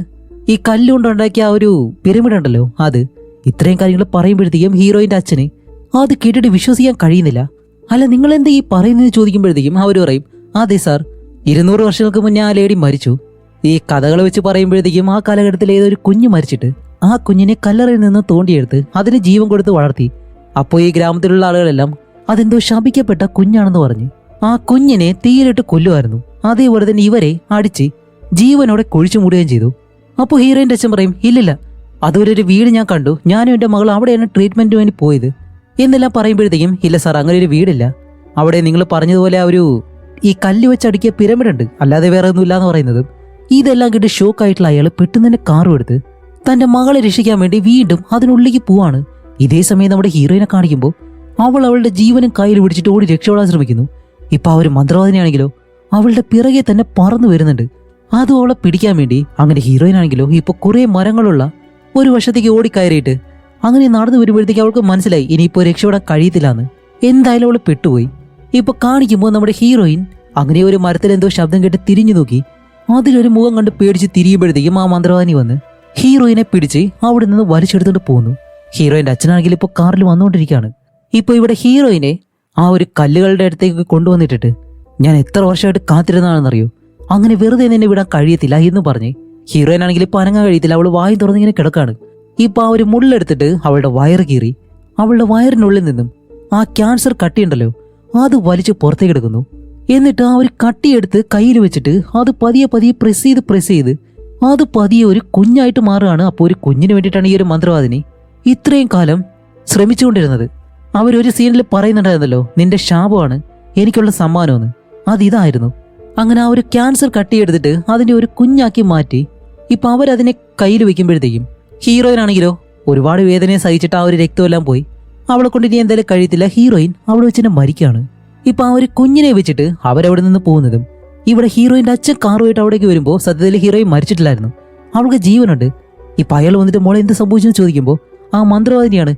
S1: ഈ കല്ലുകൊണ്ടുണ്ടാക്കിയ ആ ഒരു പിരമിഡ് ഉണ്ടല്ലോ അത്. ഇത്രയും കാര്യങ്ങൾ പറയുമ്പോഴത്തേക്കും ഹീറോയിന്റെ അച്ഛന് അത് കേട്ടിട്ട് വിശ്വസിക്കാൻ കഴിയുന്നില്ല. അല്ല, നിങ്ങൾ എന്താ ഈ പറയുന്നതെന്ന് ചോദിക്കുമ്പോഴത്തേക്കും അവർ പറയും, അതെ സാർ, 200 വർഷങ്ങൾക്ക് മുന്നേ ആ ലേഡി മരിച്ചു. ഈ കഥകൾ വെച്ച് പറയുമ്പോഴത്തേക്കും ആ കാലഘട്ടത്തിൽ ഏതൊരു കുഞ്ഞ് മരിച്ചിട്ട് ആ കുഞ്ഞിനെ കല്ലറയിൽ നിന്ന് തോണ്ടിയെടുത്ത് അതിന് ജീവൻ കൊടുത്ത് വളർത്തി. അപ്പോൾ ഈ ഗ്രാമത്തിലുള്ള ആളുകളെല്ലാം അതെന്തോ ശപിക്കപ്പെട്ട കുഞ്ഞാണെന്ന് പറഞ്ഞ് ആ കുഞ്ഞിനെ തീയിലിട്ട് കൊല്ലുമായിരുന്നു. അതേപോലെ തന്നെ ഇവരെ അടിച്ച് ജീവനോടെ കുഴിച്ചു മൂടുകയും ചെയ്തു. അപ്പോൾ ഹീറോയിന്റെ അച്ഛൻ പറയും, ഇല്ലില്ല, അതൊരു വീട് ഞാൻ കണ്ടു, ഞാനും എൻ്റെ മകൾ അവിടെയാണ് ട്രീറ്റ്മെന്റിന് വേണ്ടി പോയത് എന്നെല്ലാം പറയുമ്പോഴത്തേക്കും, ഇല്ല സാർ, അങ്ങനെ ഒരു വീടില്ല. അവിടെ നിങ്ങൾ പറഞ്ഞതുപോലെ ആ ഒരു ഈ കല്ല് വെച്ചടിക്കിയ പിരമിഡ് ഉണ്ട്, അല്ലാതെ വേറെ ഒന്നുമില്ല എന്ന് പറയുന്നതും. ഇതെല്ലാം കേട്ട് ഷോക്കായിട്ടുള്ള അയാൾ പെട്ടെന്ന് തന്നെ കാറും എടുത്ത് തന്റെ മകളെ രക്ഷിക്കാൻ വേണ്ടി വീണ്ടും അതിനുള്ളിലേക്ക് പോവാണ്. ഇതേ സമയം നമ്മുടെ ഹീറോയിനെ കാണിക്കുമ്പോൾ അവൾ അവളുടെ ജീവനും കയ്യിൽ പിടിച്ചിട്ട് ഓടി രക്ഷപ്പെടാൻ ശ്രമിക്കുന്നു. ഇപ്പൊ ആ ഒരു മന്ത്രവാദിനിയാണെങ്കിലോ അവളുടെ പിറകെ തന്നെ പറന്നു വരുന്നുണ്ട്, അതും അവളെ പിടിക്കാൻ വേണ്ടി. അങ്ങനെ ഹീറോയിനാണെങ്കിലോ ഇപ്പൊ കുറെ മരങ്ങളുള്ള ഒരു വശത്തേക്ക് ഓടിക്കയറിയിട്ട് അങ്ങനെ നടന്നു വരുമ്പോഴത്തേക്ക് അവൾക്ക് മനസ്സിലായി ഇനിയിപ്പോ രക്ഷപ്പെടാൻ കഴിയത്തില്ല എന്ന്. എന്തായാലും അവള് പെട്ടുപോയി. ഇപ്പൊ കാണിക്കുമ്പോൾ നമ്മുടെ ഹീറോയിൻ അങ്ങനെ ഒരു മരത്തിൽ എന്തോ ശബ്ദം കേട്ട് തിരിഞ്ഞു നോക്കി അതിലൊരു മുഖം കണ്ട് പേടിച്ച് തിരിയുമ്പോഴത്തേക്കും ആ മന്ത്രവാദിനി വന്ന് ഹീറോയിനെ പിടിച്ച് അവിടെ നിന്ന് വലിച്ചെടുത്തോണ്ട് പോകുന്നു. ഹീറോയിന്റെ അച്ഛനാണെങ്കിൽ ഇപ്പൊ കാറിൽ വന്നുകൊണ്ടിരിക്കുകയാണ്. ഇപ്പൊ ഇവിടെ ഹീറോയിനെ ആ ഒരു കല്ലുകളുടെ അടുത്തേക്ക് കൊണ്ടുവന്നിട്ടിട്ട്, ഞാൻ എത്ര വർഷമായിട്ട് കാത്തിരുന്നാണെന്നറിയോ, അങ്ങനെ വെറുതെ നിന്നെ വിടാൻ കഴിയത്തില്ല എന്ന് പറഞ്ഞ് ഹീറോയിൻ ആണെങ്കിൽ ഇപ്പൊ അനങ്ങാൻ കഴിയത്തില്ല. അവള് വായും തുറന്നിങ്ങനെ കിടക്കാണ്. ഇപ്പൊ ആ ഒരു മുള്ളെടുത്തിട്ട് അവളുടെ വയറ് കീറി അവളുടെ വയറിനുള്ളിൽ നിന്നും ആ ക്യാൻസർ കട്ടിയുണ്ടല്ലോ അത് വലിച്ച് പുറത്തേക്ക് എടുക്കുന്നു. എന്നിട്ട് ആ ഒരു കട്ടിയെടുത്ത് കയ്യിൽ വെച്ചിട്ട് അത് പതിയെ പതിയെ പ്രസ് ചെയ്ത് അത് പതിയെ ഒരു കുഞ്ഞായിട്ട് മാറുകയാണ്. അപ്പോൾ ഒരു കുഞ്ഞിന് വേണ്ടിയിട്ടാണ് ഈ ഒരു മന്ത്രവാദിനി ഇത്രയും കാലം ശ്രമിച്ചുകൊണ്ടിരുന്നത്. അവരൊരു സീനിൽ പറയുന്നുണ്ടായിരുന്നല്ലോ, നിന്റെ ശാപമാണ് എനിക്കുള്ള സമ്മാനമെന്ന്. അതിതായിരുന്നു. അങ്ങനെ ആ ഒരു ക്യാൻസർ കട്ടിയെടുത്തിട്ട് അതിന്റെ ഒരു കുഞ്ഞാക്കി മാറ്റി ഇപ്പൊ അവരതിനെ കയ്യിൽ വെക്കുമ്പോഴത്തേക്കും ഹീറോയിനാണെങ്കിലോ ഒരുപാട് വേദനയെ സഹിച്ചിട്ട് ആ ഒരു രക്തമെല്ലാം പോയി. അവളെ കൊണ്ട് ഇനി എന്തായാലും കഴിയത്തില്ല. ഹീറോയിൻ അവിടെ വെച്ച് തന്നെ മരിക്കുകയാണ്. ഇപ്പൊ ആ ഒരു കുഞ്ഞിനെ വെച്ചിട്ട് അവരവിടെ നിന്ന് പോകുന്നതും ഇവിടെ ഹീറോയിന്റെ അച്ഛൻ കാറുമായിട്ട് അവിടേക്ക് വരുമ്പോൾ സത്യത്തിൽ ഹീറോയിൻ മരിച്ചിട്ടില്ലായിരുന്നു, അവൾക്ക് ജീവനുണ്ട്. ഇപ്പൊ അയാൾ വന്നിട്ട് മോളെ എന്ത് സംഭവിച്ചെന്ന് ചോദിക്കുമ്പോൾ ആ മന്ത്രവാദിനിയാണ്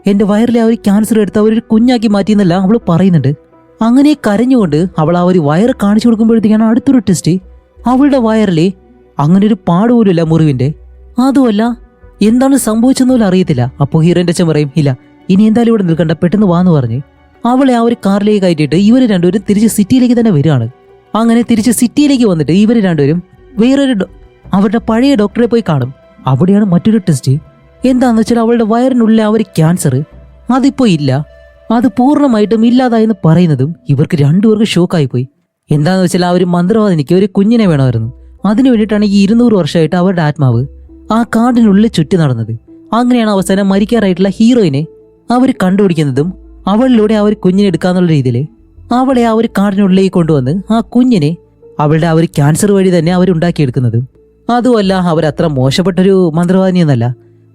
S1: എന്റെ വയറിലെ ആ ഒരു ക്യാൻസർ എടുത്ത് അവരൊരു കുഞ്ഞാക്കി മാറ്റിയെന്നല്ല അവൾ പറയുന്നുണ്ട്. അങ്ങനെ കരഞ്ഞുകൊണ്ട് അവൾ ആ ഒരു വയറ് കാണിച്ചു കൊടുക്കുമ്പോഴത്തേക്കാണ് അടുത്തൊരു ടെസ്റ്റ്. അവളുടെ വയറിലെ അങ്ങനെ ഒരു പാടുപോലുമില്ല മുറിവിന്റെ. അതുമല്ല എന്താണ് സംഭവിച്ചെന്ന് പോലും അറിയത്തില്ല. അപ്പോൾ ഹീറോയിന്റെ അച്ഛൻ പറയും, ഇല്ല ഇനി എന്തായാലും ഇവിടെ നിൽക്കണ്ട, പെട്ടെന്ന് വാന്ന് പറഞ്ഞ് അവളെ ആ ഒരു കാറിലേക്ക് കയറ്റിയിട്ട് ഇവർ രണ്ടുപേരും തിരിച്ച് സിറ്റിയിലേക്ക് തന്നെ വരികയാണ്. അങ്ങനെ തിരിച്ച് സിറ്റിയിലേക്ക് വന്നിട്ട് ഇവർ രണ്ടുപേരും വേറൊരു അവരുടെ പഴയ ഡോക്ടറെ പോയി കാണും. അവിടെയാണ് മറ്റൊരു ടെസ്റ്റ്. എന്താണെന്ന് വെച്ചാൽ അവളുടെ വയറിനുള്ളിൽ ആ ഒരു ക്യാൻസർ അതിപ്പോ ഇല്ല, അത് പൂർണ്ണമായിട്ടും ഇല്ലാതായെന്ന് പറയുന്നതും ഇവർക്ക് രണ്ടുപേർക്ക് ഷോക്കായിപ്പോയി. എന്താണെന്ന് വെച്ചാൽ ആ ഒരു മന്ത്രവാദിനിക്ക് ഒരു കുഞ്ഞിനെ വേണമായിരുന്നു. അതിനു വേണ്ടിയിട്ടാണ് ഈ 200 വർഷമായിട്ട് അവരുടെ ആത്മാവ് ആ കാടിനുള്ളിൽ ചുറ്റി നടന്നത്. അങ്ങനെയാണ് അവസാനം മരിക്കാറായിട്ടുള്ള ഹീറോയിനെ അവർ കണ്ടുപിടിക്കുന്നതും അവളിലൂടെ ആ ഒരു കുഞ്ഞിനെ എടുക്കാന്നുള്ള രീതിയിൽ അവളെ ആ ഒരു കാടിനുള്ളിലേക്ക് കൊണ്ടുവന്ന് ആ കുഞ്ഞിനെ അവളുടെ ആ ഒരു ക്യാൻസർ വഴി തന്നെ അവരുണ്ടാക്കിയെടുക്കുന്നതും. അതുമല്ല അവരത്ര മോശപ്പെട്ടൊരു മന്ത്രവാദിനിയൊന്നല്ല.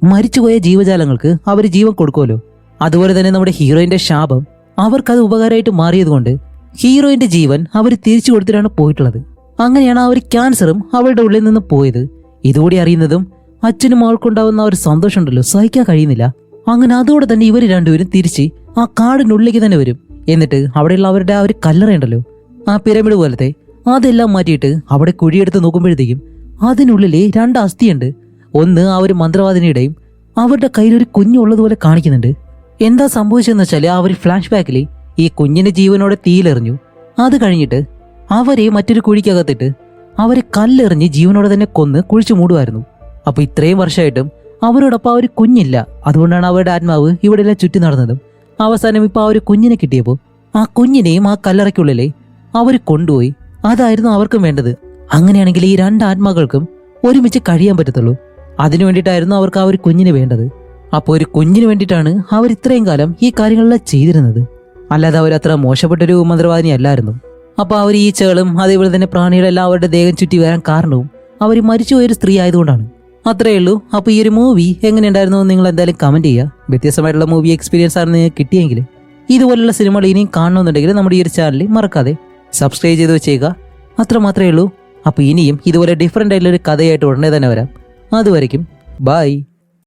S1: മരിച്ചുപോയ ജീവജാലങ്ങൾക്ക് അവർ ജീവൻ കൊടുക്കുമല്ലോ. അതുപോലെ തന്നെ നമ്മുടെ ഹീറോയിന്റെ ശാപം അവർക്കത് ഉപകാരമായിട്ട് മാറിയതുകൊണ്ട് ഹീറോയിന്റെ ജീവൻ അവർ തിരിച്ചു കൊടുത്തിട്ടാണ് പോയിട്ടുള്ളത്. അങ്ങനെയാണ് ആ ഒരു ക്യാൻസറും അവരുടെ ഉള്ളിൽ നിന്ന് പോയത്. ഇതുകൂടി അറിയുന്നതും അച്ഛനും മകൾക്കുണ്ടാവുന്ന ആ ഒരു സന്തോഷം ഉണ്ടല്ലോ, സഹിക്കാൻ കഴിയുന്നില്ല. അങ്ങനെ അതോടെ തന്നെ ഇവർ രണ്ടുപേരും തിരിച്ച് ആ കാടിനുള്ളിലേക്ക് തന്നെ വരും. എന്നിട്ട് അവിടെയുള്ള അവരുടെ ആ ഒരു കല്ലറയുണ്ടല്ലോ, ആ പിരമിഡ് പോലത്തെ, അതെല്ലാം മാറ്റിയിട്ട് അവിടെ കുഴിയെടുത്ത് നോക്കുമ്പോഴത്തേക്കും അതിനുള്ളിൽ 2 അസ്ഥിയുണ്ട്. ഒന്ന് ആ ഒരു മന്ത്രവാദിനിയുടെയും അവരുടെ കയ്യിലൊരു കുഞ്ഞുള്ളതുപോലെ കാണിക്കുന്നുണ്ട്. എന്താ സംഭവിച്ചതെന്ന് വെച്ചാൽ ആ ഒരു ഫ്ലാഷ് ബാക്കിൽ ഈ കുഞ്ഞിന്റെ ജീവനോടെ തീയിലെറിഞ്ഞു. അത് കഴിഞ്ഞിട്ട് അവരെ മറ്റൊരു കുഴിക്കകത്തിട്ട് അവരെ കല്ലെറിഞ്ഞ് ജീവനോടെ തന്നെ കൊന്ന് കുഴിച്ചു മൂടുമായിരുന്നു. അപ്പൊ ഇത്രയും വർഷമായിട്ടും അവരോടൊപ്പം ആ ഒരു കുഞ്ഞില്ല. അതുകൊണ്ടാണ് അവരുടെ ആത്മാവ് ഇവിടെ എല്ലാം ചുറ്റി നടന്നതും. അവസാനം ഇപ്പൊ ആ ഒരു കുഞ്ഞിനെ കിട്ടിയപ്പോൾ ആ കുഞ്ഞിനെയും ആ കല്ലറയ്ക്കുള്ളിലെ അവർ കൊണ്ടുപോയി. അതായിരുന്നു അവർക്കും വേണ്ടത്. അങ്ങനെയാണെങ്കിൽ ഈ 2 ആത്മാക്കൾക്കും ഒരുമിച്ച് കഴിയാൻ പറ്റത്തുള്ളൂ. അതിനു വേണ്ടിയിട്ടായിരുന്നു അവർക്ക് ആ ഒരു കുഞ്ഞിന് വേണ്ടത്. അപ്പോൾ ഒരു കുഞ്ഞിന് വേണ്ടിയിട്ടാണ് അവർ ഇത്രയും കാലം ഈ കാര്യങ്ങളെല്ലാം ചെയ്തിരുന്നത്. അല്ലാതെ അവരത്ര മോശപ്പെട്ടൊരു മന്ത്രവാദിനി അല്ലായിരുന്നു. അപ്പോൾ അവർ ഈ ഈച്ചകളും അതേപോലെ തന്നെ പ്രാണികളെല്ലാം അവരുടെ ദേഹം ചുറ്റി വരാൻ കാരണവും അവർ മരിച്ചുപോയൊരു സ്ത്രീ ആയതുകൊണ്ടാണ്. അത്രയേ ഉള്ളൂ. അപ്പോൾ ഈ ഒരു മൂവി എങ്ങനെയുണ്ടായിരുന്നു നിങ്ങൾ എന്തായാലും കമന്റ് ചെയ്യുക. വ്യത്യസ്തമായിട്ടുള്ള മൂവി എക്സ്പീരിയൻസ് ആണ് നിങ്ങൾക്ക് കിട്ടിയെങ്കിൽ ഇതുപോലുള്ള സിനിമകൾ ഇനിയും കാണണമെന്നുണ്ടെങ്കിൽ നമ്മുടെ ഈ ഒരു ചാനൽ മറക്കാതെ സബ്സ്ക്രൈബ് ചെയ്ത് വെച്ചേക്കുക. അത്ര മാത്രമേ ഉള്ളൂ. അപ്പോൾ ഇനിയും ഇതുപോലെ ഡിഫറെൻ്റ് ആയിട്ടുള്ളൊരു കഥയായിട്ട് ഉടനെ തന്നെ വരാം. അതുവരയ്ക്കും ബൈ.